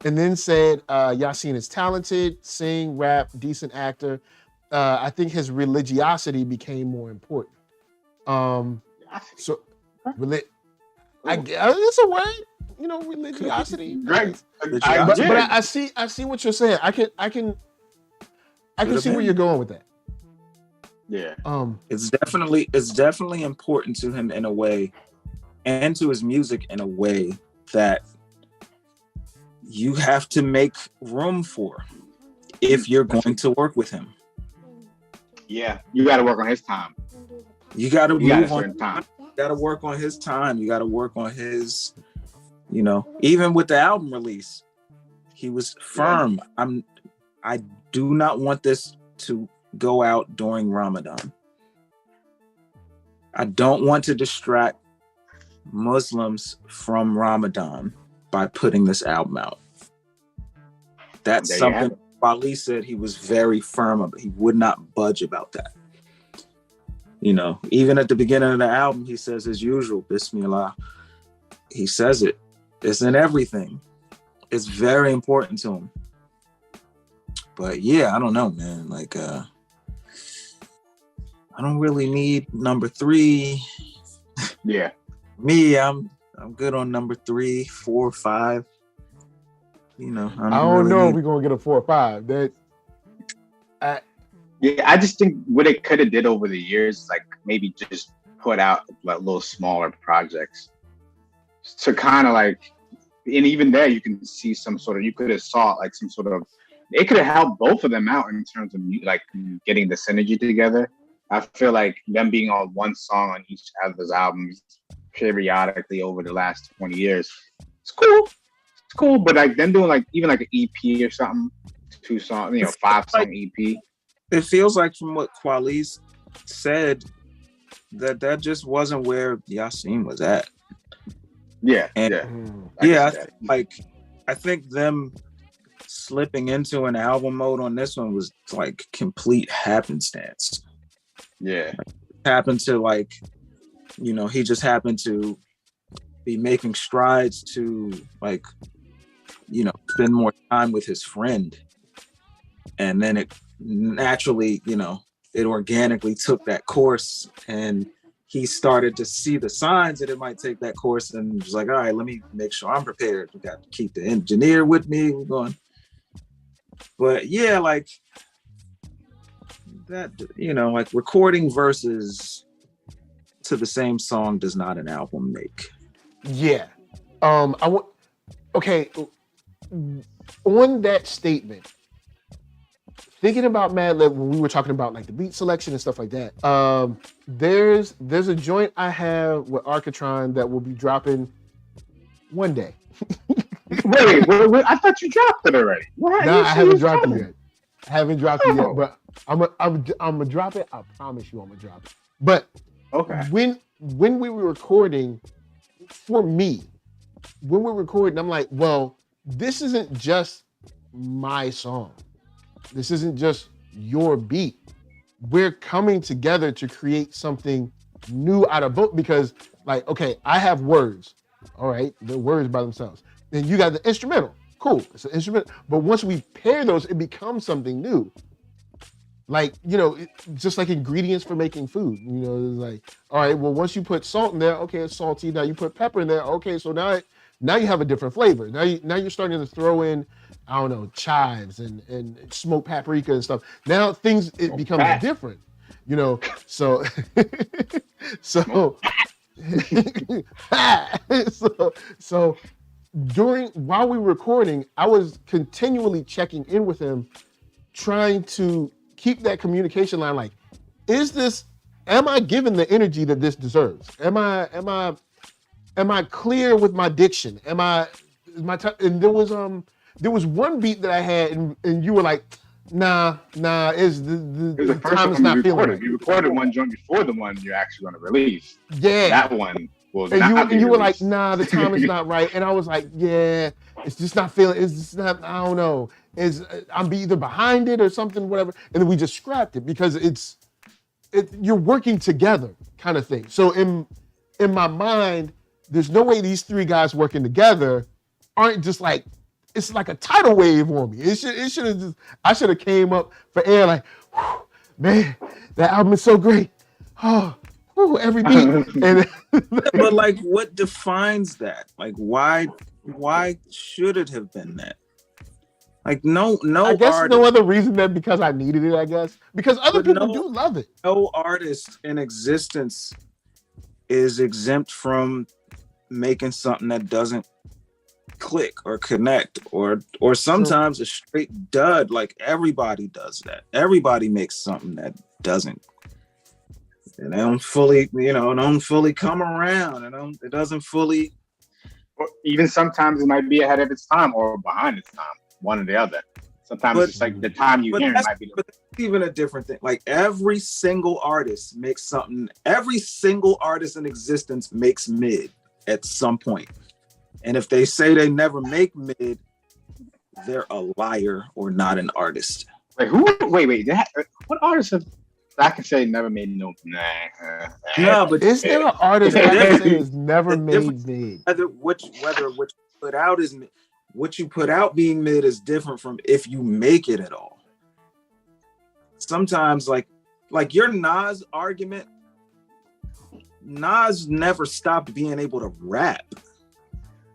And then said, Yasin is talented, sing, rap, decent actor. I think his religiosity became more important. It's a word, you know, religiosity. Right. But I see what you're saying. I can see where you're going with that. Yeah. It's definitely important to him in a way, and to his music in a way that you have to make room for if you're going to work with him. Yeah, you got to work on his time. You got to move on time. You got to work on his time. You got to work on his, you know, even with the album release, he was firm. I do not want this to go out during Ramadan. I don't want to distract Muslims from Ramadan by putting this album out. That's something Wally said he was very firm about. He would not budge about that. You know, even at the beginning of the album, he says as usual, Bismillah. He says it. It's in everything. It's very important to him. But yeah, I don't know, man. Like, I don't really need number 3. Yeah. Me, I'm good on number 3, 4, 5. You know, I don't know if we're gonna get a 4 or 5. I just think what it could have did over the years is like maybe just put out like little smaller projects to kind of like, and even there you can see some sort of, you could have saw like some sort of, it could have helped both of them out in terms of like getting the synergy together. I feel like them being on one song on each other's albums periodically over the last 20 years, it's cool, but like them doing like even like an EP or something, 2 songs, 5-song EP. It feels like from what Quali's said that just wasn't where Yasin was at. Yeah, I think them slipping into an album mode on this one was like complete happenstance. Yeah, happened to like, he just happened to be making strides to like, spend more time with his friend, and then it naturally, it organically took that course, and he started to see the signs that it might take that course, and was like, all right, let me make sure I'm prepared. We got to keep the engineer with me. We're going. But yeah, like that, like recording verses to the same song does not an album make. Yeah. Okay. On that statement, thinking about Mad Lib when we were talking about like the beat selection and stuff like that. There's a joint I have with Arckatron that will be dropping one day. wait, I thought you dropped it already. What? No, I haven't dropped it yet. I haven't dropped it yet, but I'm gonna drop it. I promise you, I'm gonna drop it. But Okay. when we were recording, for me, when we're recording, I'm like, well, this isn't just my song. This isn't just your beat. We're coming together to create something new out of both, because like, okay, I have words. All right, the words by themselves. Then you got the instrumental. Cool, it's an instrument. But once we pair those, it becomes something new. Like, you know, just like ingredients for making food. You know, it's like, all right, well, once you put salt in there, okay, it's salty. Now you put pepper in there, okay, so now you have a different flavor. Now you're starting to throw in, I don't know, chives and smoked paprika and stuff. Now it becomes different. You know, so so while we were recording, I was continually checking in with him, trying to keep that communication line. Like, am I given the energy that this deserves? Am I clear with my diction? And there was one beat that I had, and you were like, nah, is the time is not feeling right. You recorded one joint before the one you're actually going to release. Yeah. That one will and not be you were released. like, nah, the time is not right. And I was like, yeah, it's just not feeling, it's just not, I don't know. I'm either behind it or something, whatever. And then we just scrapped it because you're working together kind of thing. So in my mind, there's no way these three guys working together aren't just like, it's like a tidal wave on me. I should have came up for air like, man, that album is so great. Oh, every beat. And but like, what defines that? Like, why should it have been that? Like, no. I guess artist, no other reason than because I needed it. I guess because other people do love it. No artist in existence is exempt from making something that doesn't click or connect, or sometimes a straight dud. Like, everybody does that. Everybody makes something that doesn't. And they don't fully, come around. It doesn't fully. Or even sometimes it might be ahead of its time or behind its time, one or the other. Sometimes it's like the time you hear it might be. But that's even a different thing. Like, every single artist makes something. Every single artist in existence makes mid at some point. And if they say they never make mid, they're a liar or not an artist. Wait, what artists have I can say never made no? No, but is there an artist that I can say has never made mid? Whether what you put out is what you put out being mid is different from if you make it at all. Sometimes, like your Nas argument, Nas never stopped being able to rap.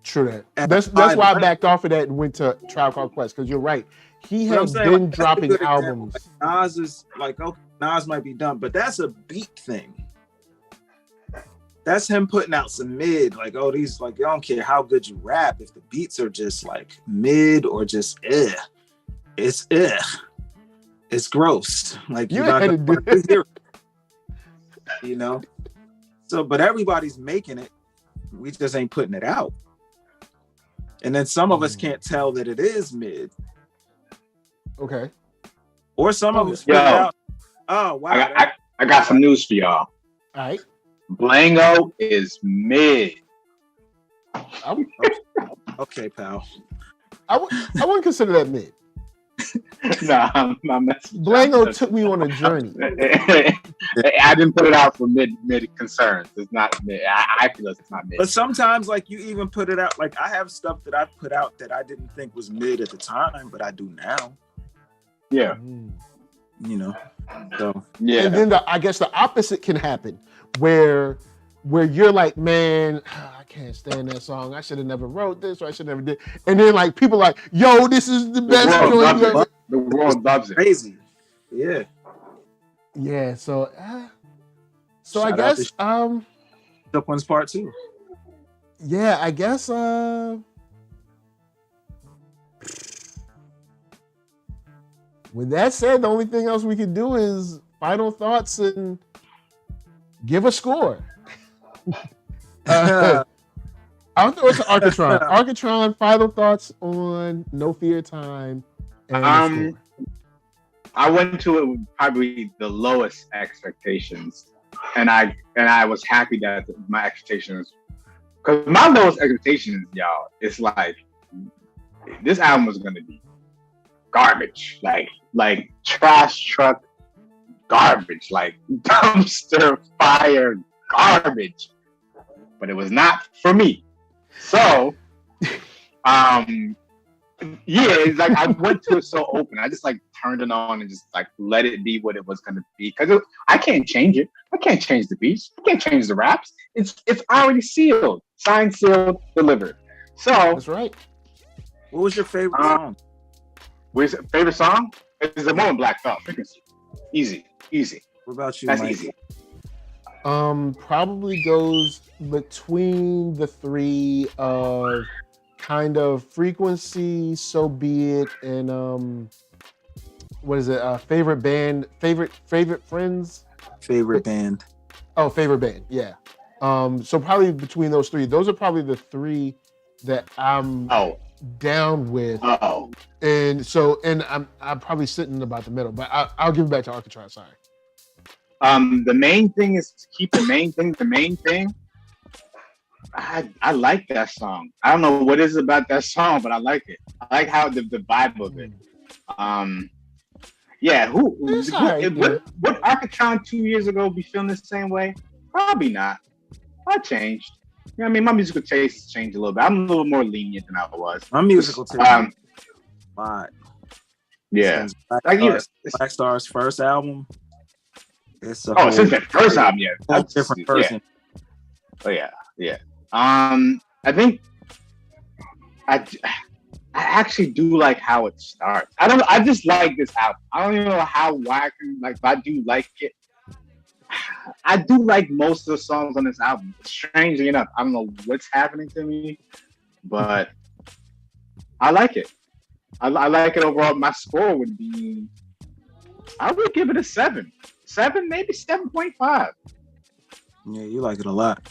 True that. That's why I backed off of that and went to Tribe Called Quest, because you're right. He has been dropping albums. Like, Nas is like, okay, Nas might be done, but that's a beat thing. That's him putting out some mid, like, oh, these, like, I don't care how good you rap, if the beats are just like mid or just it's it's gross. Like, you're not gonna hear it. So, but everybody's making it. We just ain't putting it out. And then some of us can't tell that it is mid. Okay. Or some of us put it out. Oh, wow. I got some news for y'all. All right. Blango is mid. Okay, pal. I wouldn't consider that mid. Nah, I'm messing. Blango took me on a journey. I didn't put it out for mid concerns. It's not mid. I feel it's not mid. But sometimes, like, you even put it out. Like, I have stuff that I put out that I didn't think was mid at the time, but I do now. Yeah. So yeah. And then I guess the opposite can happen, where you're like, man, I can't stand that song. I should have never wrote this, or I should never did. And then, like, people like, yo, this is the best joint ever. The world loves it. Crazy. Yeah. Yeah. So I guess Up One's Part 2. Yeah, I guess with that said, the only thing else we can do is final thoughts and give a score. I'll throw it to Arckatron. Arckatron, final thoughts on No Fear Time and the score. I went to it with probably the lowest expectations, and I was happy that my expectations, because my lowest expectations, y'all, it's like this album was gonna be garbage, like trash truck garbage, like dumpster fire garbage, but it was not for me. So, yeah, it's like I went to it so open. I just like turned it on and just like let it be what it was gonna be. Because I can't change it. I can't change the beats. I can't change the raps. It's already sealed, signed, sealed, delivered. So that's right. What was your favorite song? What's your favorite song? It's the Moment Black Thought Frequency. Easy. What about you, That's Mike? easy. Probably goes between the three of kind of Frequency, So Be It, and what is it? Favorite band, favorite friends, Favorite band. Oh, favorite band, yeah. So probably between those three, those are probably the three that I'm down with. And I'm probably sitting in about the middle, but I'll give it back to Arckatron. Sorry. The main thing is to keep the main thing. I like that song. I don't know what it is about that song, but I like it. I like how the vibe of it. Yeah, would Arckatron 2 years ago be feeling the same way? Probably not. I changed. You know what I mean? My musical taste changed a little bit. I'm a little more lenient than I was. My musical taste. Yeah. Black Star's first album. It's since that first album, yeah. That's a different person. Yeah. Oh yeah. I think I actually do like how it starts. I just like this album. I don't even know why I can like, but I do like it. I do like most of the songs on this album. Strangely enough, I don't know what's happening to me, but I like it. I like it overall. My score would be, I would give it a 7, maybe 7.5. Yeah, you like it a lot.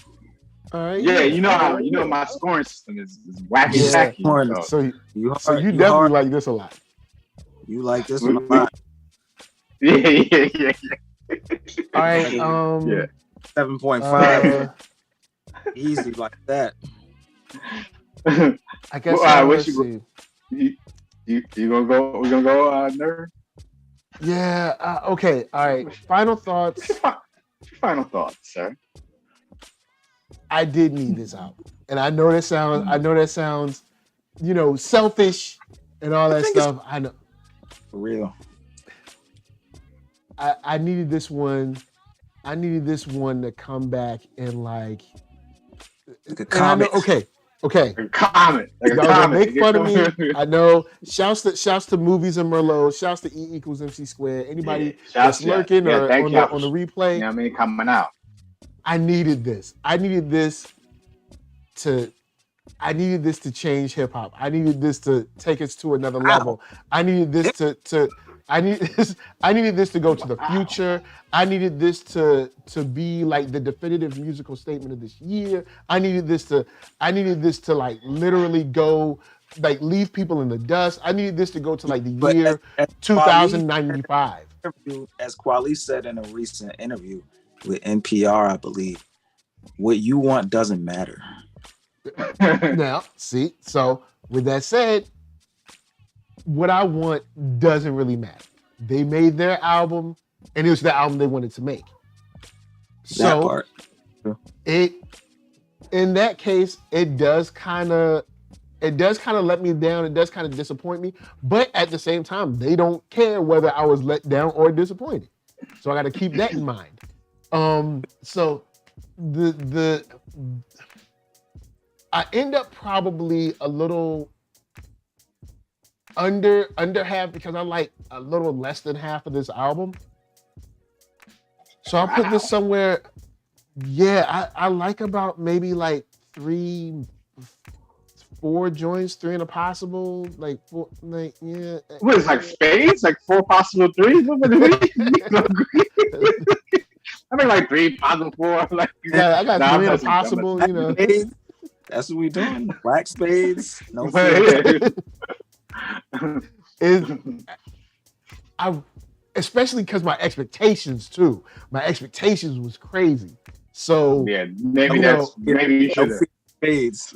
Yeah, you know my scoring system is wacky tacky. So you definitely like this a lot. You like this one a lot. Yeah. All right. 7.5. Easy like that. I guess. Let's see. You gonna go? We're gonna go, nerd. Yeah. Okay. All right. Final thoughts. Final thoughts, sir. I did need this album, and I know that sounds, selfish and all that stuff. I know. For real. I needed this one. I needed this one to come back and like a comment. Okay. A comment. Y'all gonna make fun of me. I know. Shouts to Movies and Merlot. Shouts to E = MC squared. Anybody that's lurking or on the replay. You know what I mean? Coming out. I needed this. I needed this to change hip hop. I needed this to take us to another level. I needed this I needed this to go to the future. I needed this to be like the definitive musical statement of this year. I needed this to like literally go like leave people in the dust. I needed this to go to like the year 2095. As Kweli said in a recent interview with NPR, I believe, what you want doesn't matter. Now, see, so with that said, what I want doesn't really matter. They made their album, and it was the album they wanted to make. That part. In that case, it does kind of let me down. It does kind of disappoint me. But at the same time, they don't care whether I was let down or disappointed. So I got to keep that in mind. So I end up probably a little under half because I like a little less than half of this album. So I'll put this somewhere. Yeah, I like about maybe like 3/4 4 joints, 3 in a possible, like 4, like yeah. What is like spades? Like 4 possible threes? What I think like 3 possible 4. Like I got 3 in a possible. You know, that's what we doing. Black spades. No. Especially because my expectations too. My expectations was crazy. So yeah, maybe you should spades.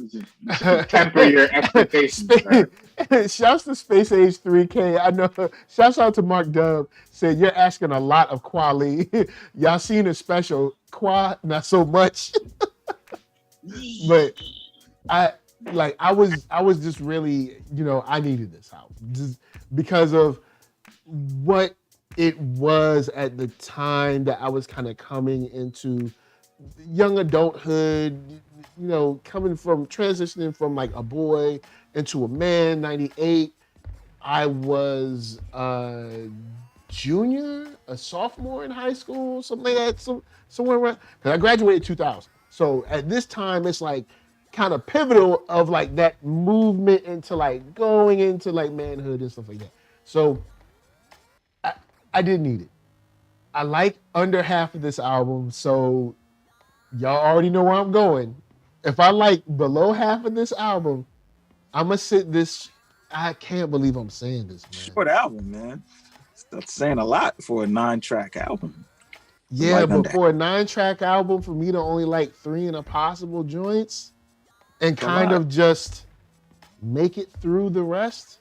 Temper your expectations. Shouts to Space Age 3K. I know. Shouts out to Mark Dub. Said you're asking a lot of Quali. Y'all seen a special Qua, not so much. But I was just really, I needed this album just because of what it was at the time that I was kind of coming into young adulthood, transitioning from like a boy into a man. 98, I was a junior, a sophomore in high school, something like that, somewhere around. Because I graduated 2000. So at this time, it's like kind of pivotal of like that movement into like going into like manhood and stuff like that. So I didn't need it. I like under half of this album, so y'all already know where I'm going. If I like below half of this album, I'm gonna sit this. I can't believe I'm saying this, man. Short album, man. That's saying a lot for a 9-track album. Yeah, like but for a 9-track album, for me to only like 3 in a possible joints and kind of just make it through the rest.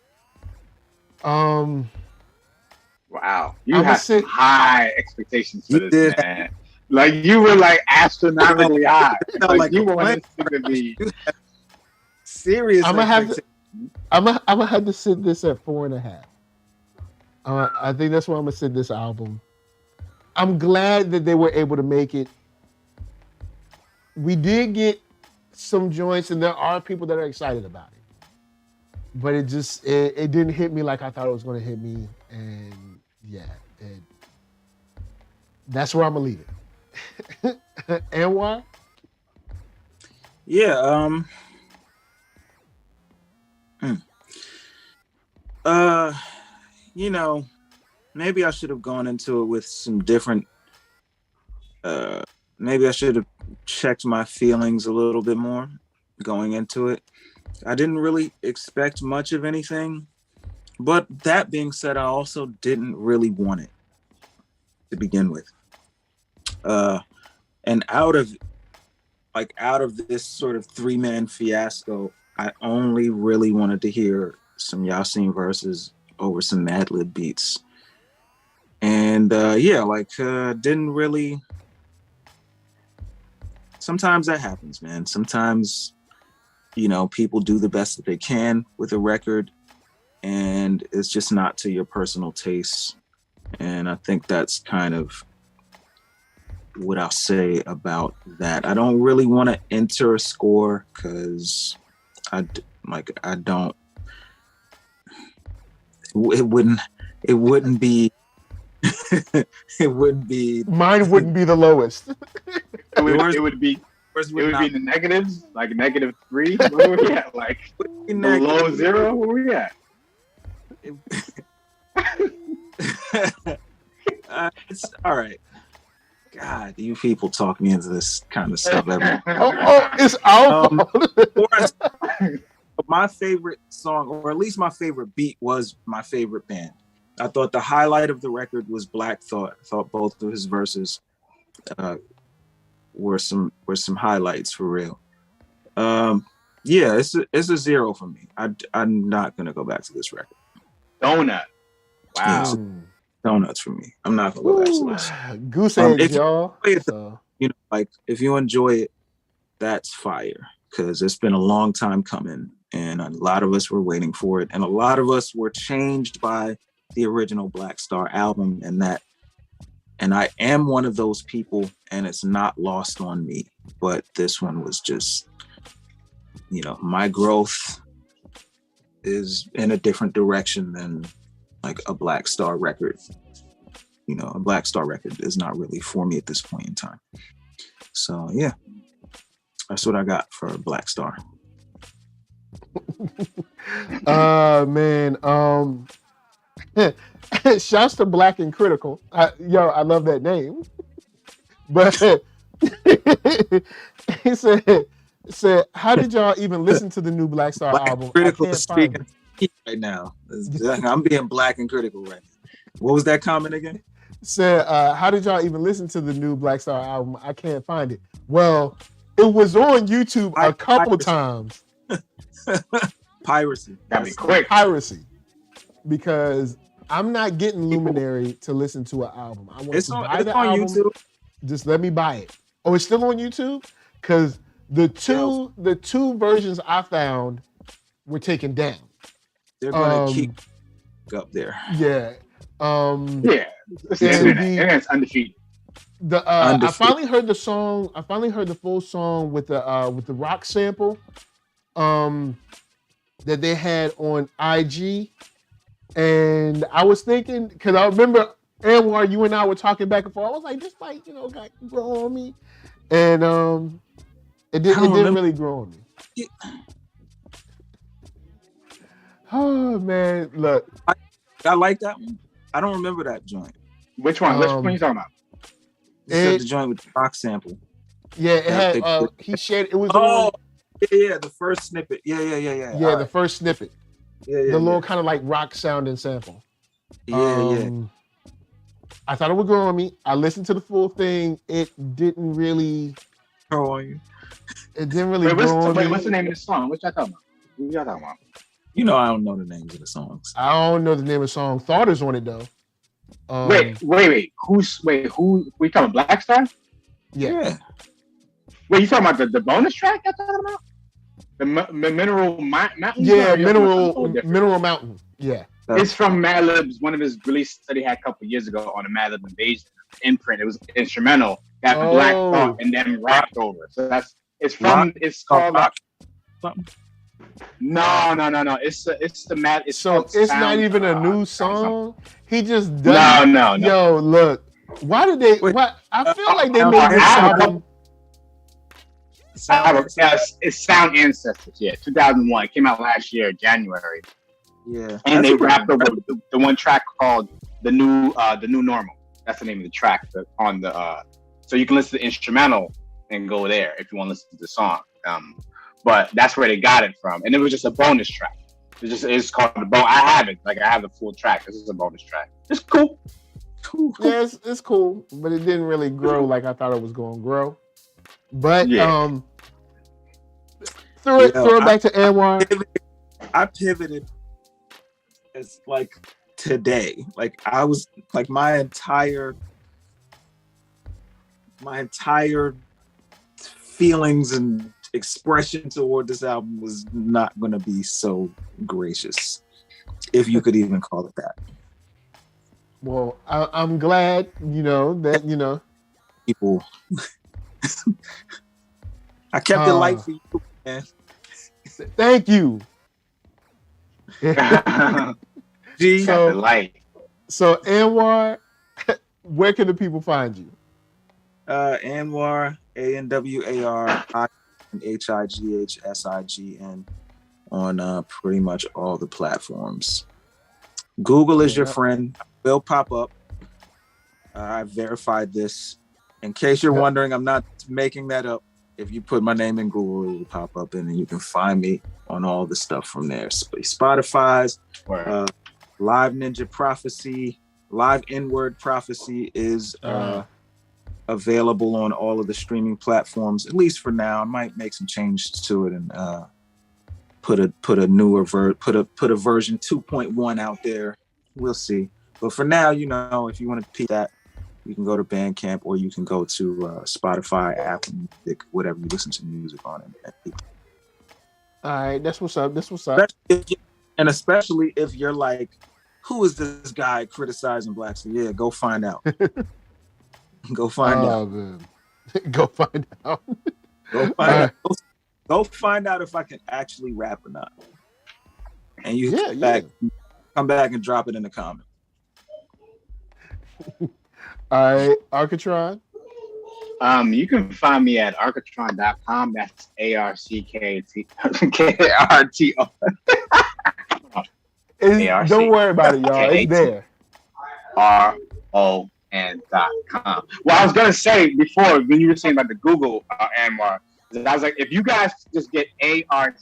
Wow, you had high expectations for this, man. Like you were like astronomically high. Like you wanted this to be serious. I'm gonna have to sit this at 4.5. I think that's where I'm gonna sit this album. I'm glad that they were able to make it. We did get some joints, and there are people that are excited about it. But it just it didn't hit me like I thought it was gonna hit me, and yeah, that's where I'm gonna leave it. Anwar? Yeah. Maybe I should have gone into it with some different. Maybe I should have checked my feelings a little bit more going into it. I didn't really expect much of anything. But that being said, I also didn't really want it to begin with. And out of this sort of 3-man fiasco, I only really wanted to hear some Yasin verses over some Mad Lib beats. And didn't really. Sometimes that happens, man. Sometimes, people do the best that they can with a record, and it's just not to your personal taste. And I think that's kind of what I'll say about that. I don't really want to enter a score because it wouldn't be it wouldn't be mine wouldn't be the lowest. It would be the negatives, like -3. Where were we at? Like below 0? Where were we at? It's all right. God, you people talk me into this kind of stuff. It's our fault. My favorite song, or at least my favorite beat, was my favorite band. I thought the highlight of the record was Black Thought. I thought both of his verses were some highlights for real. It's a 0 for me. I'm not gonna go back to this record. Donut. Wow. Yeah, donuts for me. I'm not gonna go back to this. Goose eggs, y'all. If you enjoy it, that's fire. Because it's been a long time coming, and a lot of us were waiting for it, and a lot of us were changed by the original Black Star album, and I am one of those people, and it's not lost on me. But this one was just, my growth is in a different direction than like a Black Star record. A Black Star record is not really for me at this point in time. So yeah, that's what I got for Black Star. Man. Shouts to Black and Critical. I love that name. But he said, how did y'all even listen to the new Black Star Black album? Critical I can't is find speaking it. right now. I'm being black and critical right now. What was that comment again? Said, how did y'all even listen to the new Black Star album? I can't find it. Well, it was on YouTube a couple times. Piracy. Gotta be quick. Piracy. Because I'm not getting Luminary to listen to an album. I want to buy the album. YouTube. Just let me buy it. Oh, it's still on YouTube? Because the two versions I found were taken down. They're gonna keep up there. Yeah. It's the internet's undefeated. I finally heard the song. I finally heard the full song with the rock sample that they had on IG. And I was thinking, because I remember, Anwar, you and I were talking back and forth. I was like, this like, got grow on me. And it didn't really grow on me. Yeah. Oh, man, look. I like that one. I don't remember that joint. Which one? Which one are you talking about? You said the joint with the rock sample. Yeah, it had, he shared, it was the first snippet. Yeah. Yeah, the first snippet. The little kind of like rock sounding sample. Yeah. I thought it would grow on me. I listened to the full thing. It didn't really grow on you. It didn't really grow on me. What's the name of the song? What y'all talking about? What y'all talking about? I don't know the names of the songs. I don't know the name of the song. Thought is on it though. Wait. Who we talking about? Black Star? Yeah. Wait, you talking about the bonus track y'all talking about? The Mineral Mountain? Yeah, Mineral Mountain. Yeah. It's from Madlib's, one of his releases that he had a couple years ago on the Madlib Invasion imprint. It was instrumental that Black Thought and then rapped over. So it's called something. No. It's not even a new song. He just does. No. Yo, look. Why did they? I feel like they made this album. It's Sound Ancestors. Yeah, 2001. It came out last year, January. Yeah, and they rapped over the one track called the new normal. That's the name of the track on the. So you can listen to the instrumental and go there if you want to listen to the song. But that's where they got it from, and it was just a bonus track. It's called the bonus. I have it. Like I have the full track. This is a bonus track. It's cool. Yeah, it's cool, but it didn't really grow like I thought it was going to grow. But throw it back to Anwar. I pivoted. It's like today. Like I was like my entire feelings and expression toward this album was not going to be so gracious, if you could even call it that. Well, I'm glad that people. I kept it light for you, man. Thank you. So Anwar, where can the people find you? Anwar, ANWAR HIGHSIGN on pretty much all the platforms. Google is your friend. Will pop up. I verified this. In case you're wondering, I'm not making that up. If you put my name in Google, it will pop up, and then you can find me on all the stuff from there. Spotify's Live Ninja Prophecy, Live N-Word Prophecy is available on all of the streaming platforms, at least for now. I might make some changes to it and put a version 2.1 out there. We'll see. But for now, if you want to peep that, you can go to Bandcamp or you can go to Spotify, Apple Music, whatever you listen to music on. All right, that's what's up. And especially if you're like, who is this guy criticizing blacks? Yeah, go find out. Go find out. Man. Go find out. Go find out if I can actually rap or not. And you come back and drop it in the comments. All right, Arckatron. You can find me at Arckatron.com. That's ARCKTRTO. Don't worry about it, y'all. It's there. RON.com. Well, I was gonna say before when you were saying about the Google Anwar, I was like, if you guys just get ARCK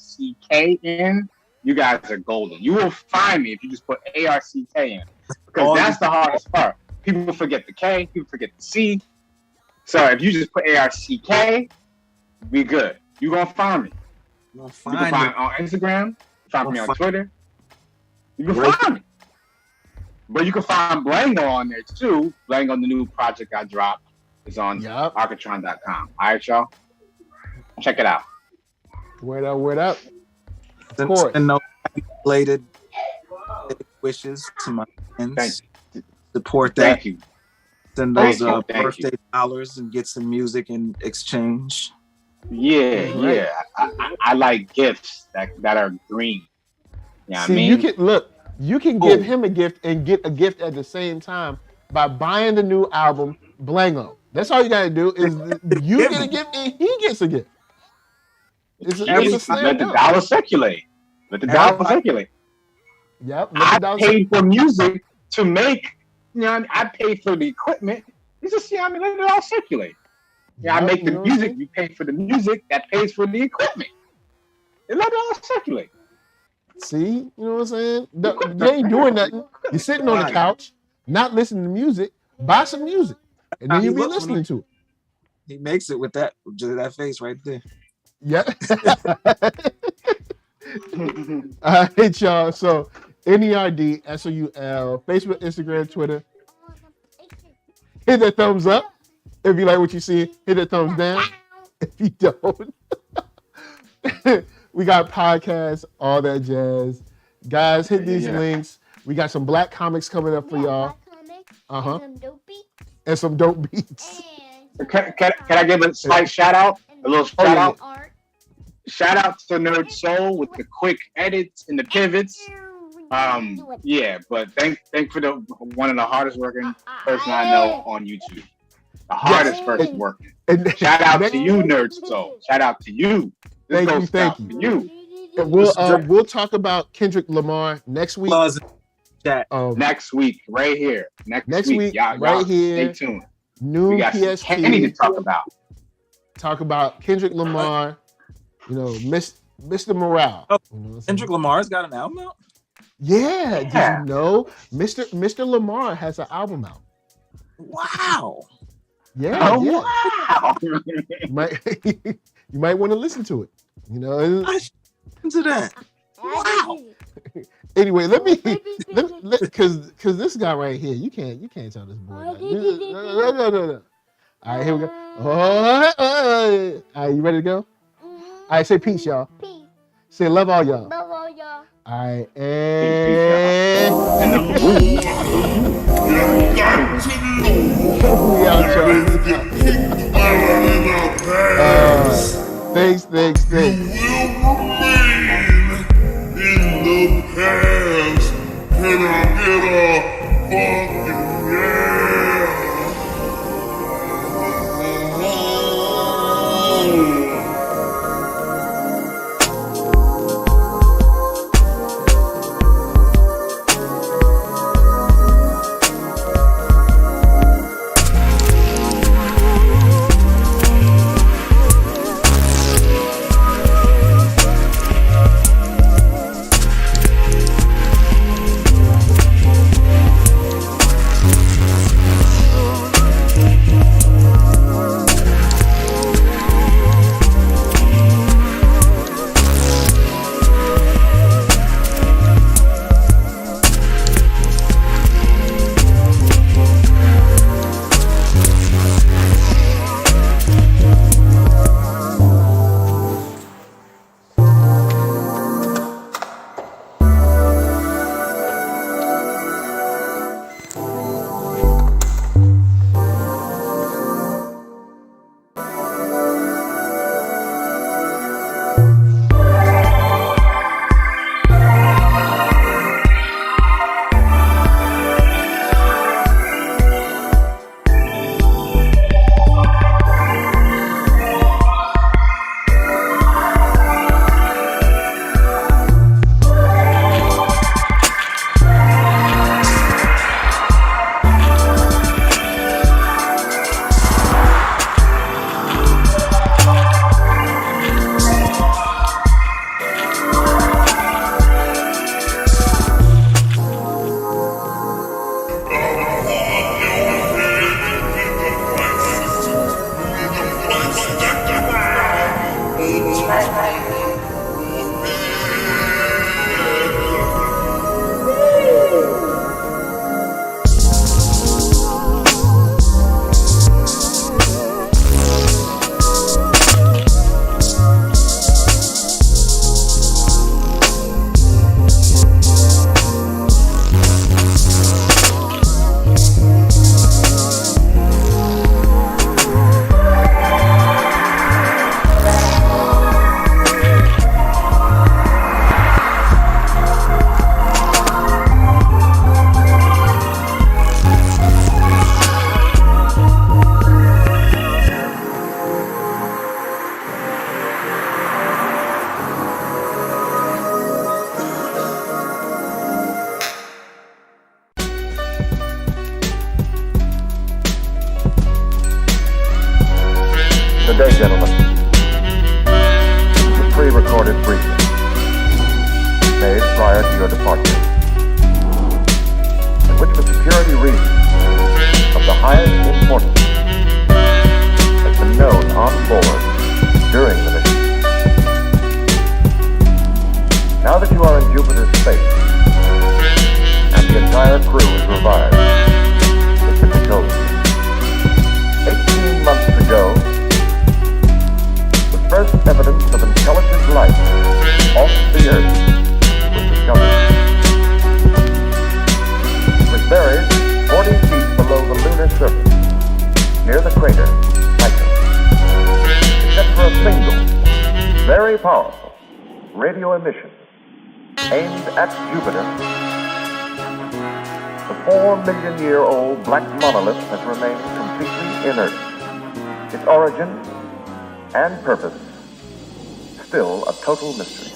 in, you guys are golden. You will find me if you just put ARCK in, because that's the hardest part. People forget the K, people forget the C. So if you just put ARCK, we good. You gonna find me. You can find me on Instagram. Find me on Twitter. You can find me. But you can find Blango on there too. Blango, the new project I dropped, is on Arckatron.com. All right, y'all. Check it out. Word up. Of course. And no related wishes to my friends. Thank you. Support that. Thank you. Send those birthday dollars and get some music in exchange. Yeah. I like gifts that are green. You know what I mean? You can give him a gift and get a gift at the same time by buying the new album, Blango. That's all you gotta do is you get a gift and he gets a gift. Let the dollar circulate. Let the dollar circulate. Yep. I paid for music to make, I paid for the equipment. It's just, let it all circulate. I make the music, you pay for the music, that pays for the equipment. And let it all circulate. See, you know what I'm saying? You ain't doing nothing. You're sitting on the couch, not listening to music. Buy some music, and then you'll be listening to it. He makes it with that face right there. Yeah. All right, y'all. So NERDSoul, Facebook, Instagram, Twitter. Hit that thumbs up if you like what you see. Hit that thumbs down if you don't. We got podcasts, all that jazz. Guys, hit these links. We got some black comics coming up for y'all. And some dope beats. Can I give a slight shout out? A little shout out? Shout out to NERDSoul with the quick edits and the pivots. But thank for one of the hardest working person I know on YouTube. The hardest person working. Shout out to you, NERDSoul. Shout out to you. Thank you. And we'll talk about Kendrick Lamar next week. Next week, right here. Next week, y'all here. Stay tuned. New we got PSP. Candy to talk about. Talk about Kendrick Lamar. Mr. Morale. Kendrick Lamar's got an album out? Yeah. Did you know Mr. Lamar has an album out? Wow. Yeah. Wow. You might want to listen to it. Listen to that. Wow. Anyway, because this guy right here, you can't tell this boy. No. All right, here we go. All right, you ready to go? All right, say peace, y'all. Peace. Say love all y'all. Love all y'all. All right, and we out, y'all. Thanks. You will remain in the past. Can I get a fucking yeah? evidence of intelligent life off the Earth was discovered. It was buried 40 feet below the lunar surface, near the crater Tycho. Except for a single, very powerful radio emission aimed at Jupiter, the 4-million-year-old black monolith has remained completely inert. Its origin and purpose still a total mystery.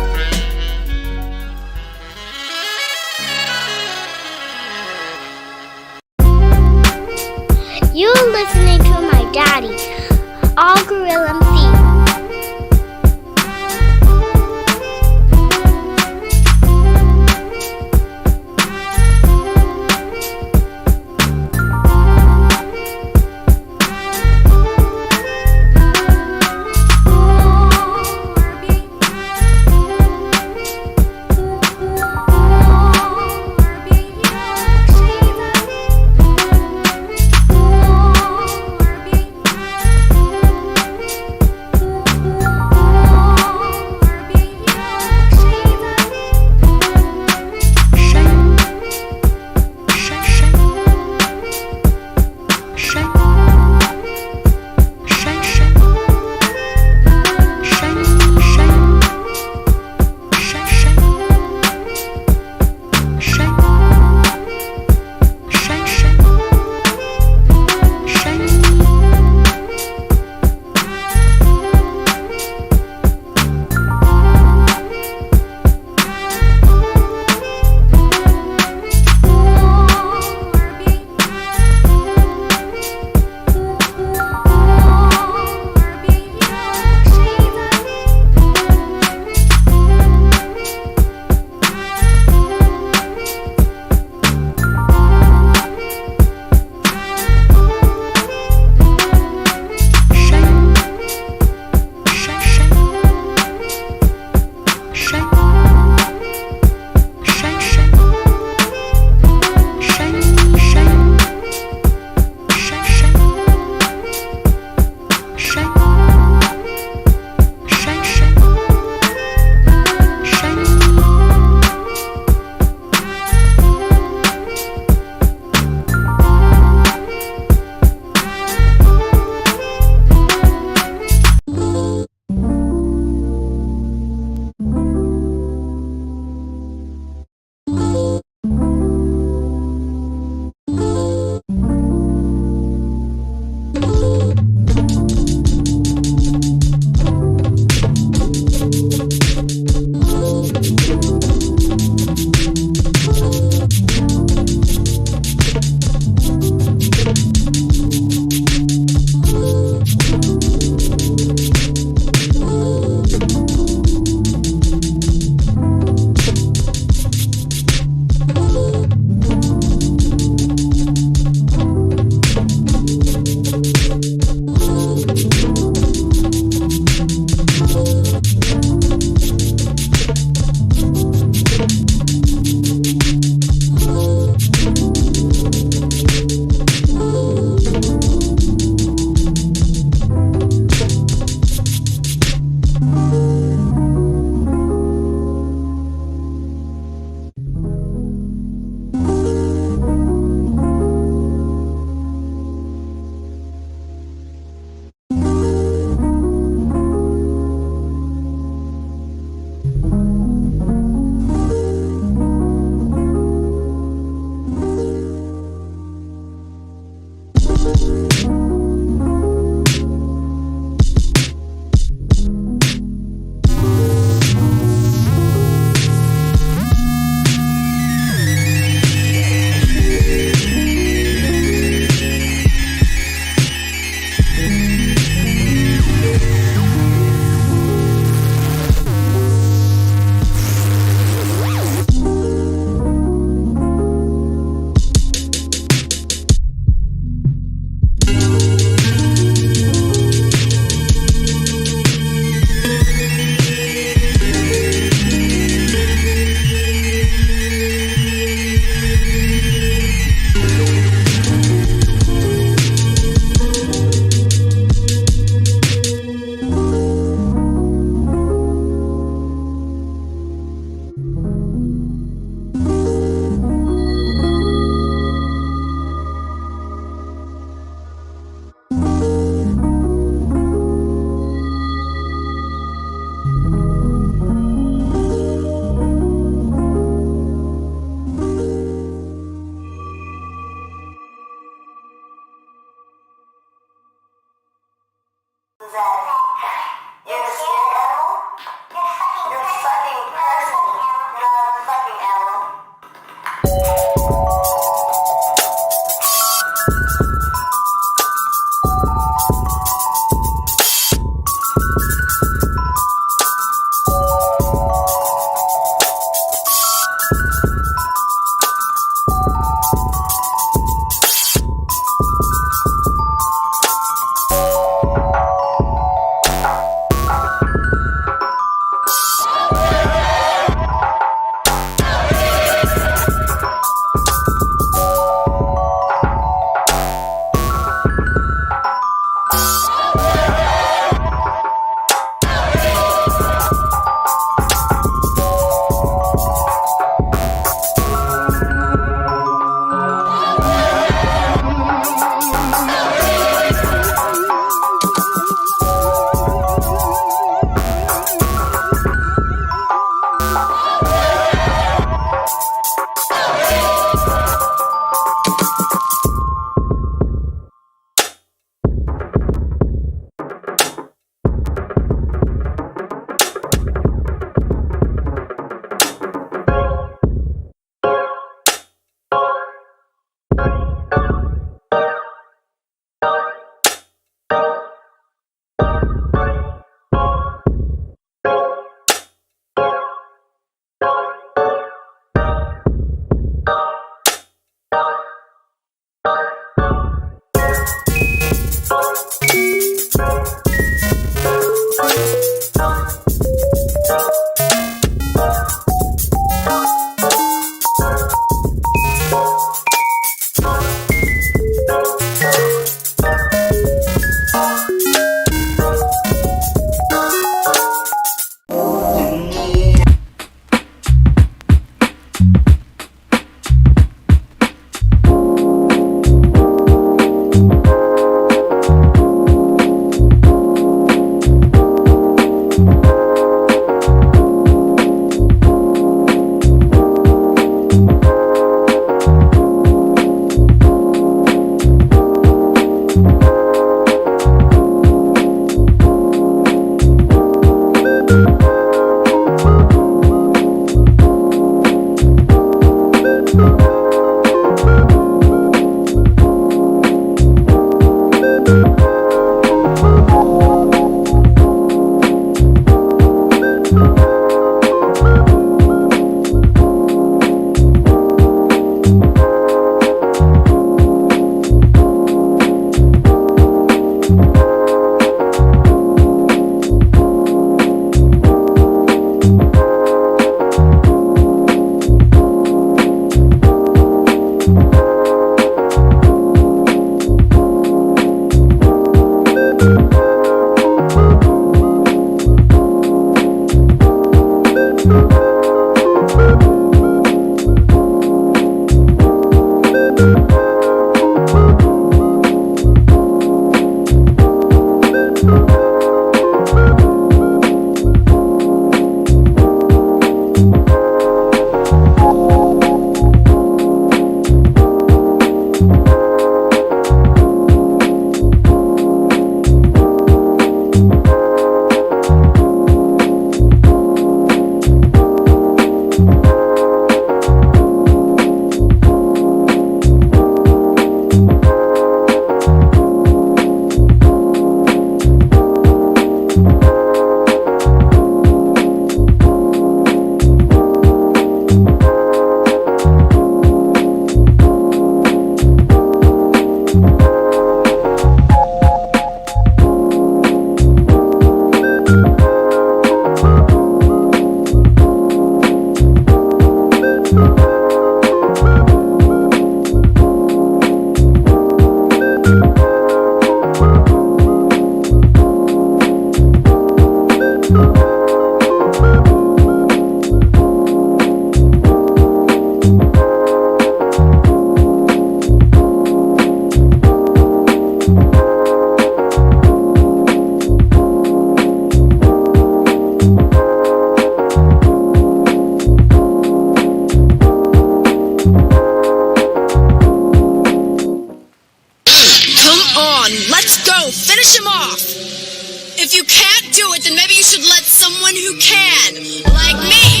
can't do it, then maybe you should let someone who can, like me.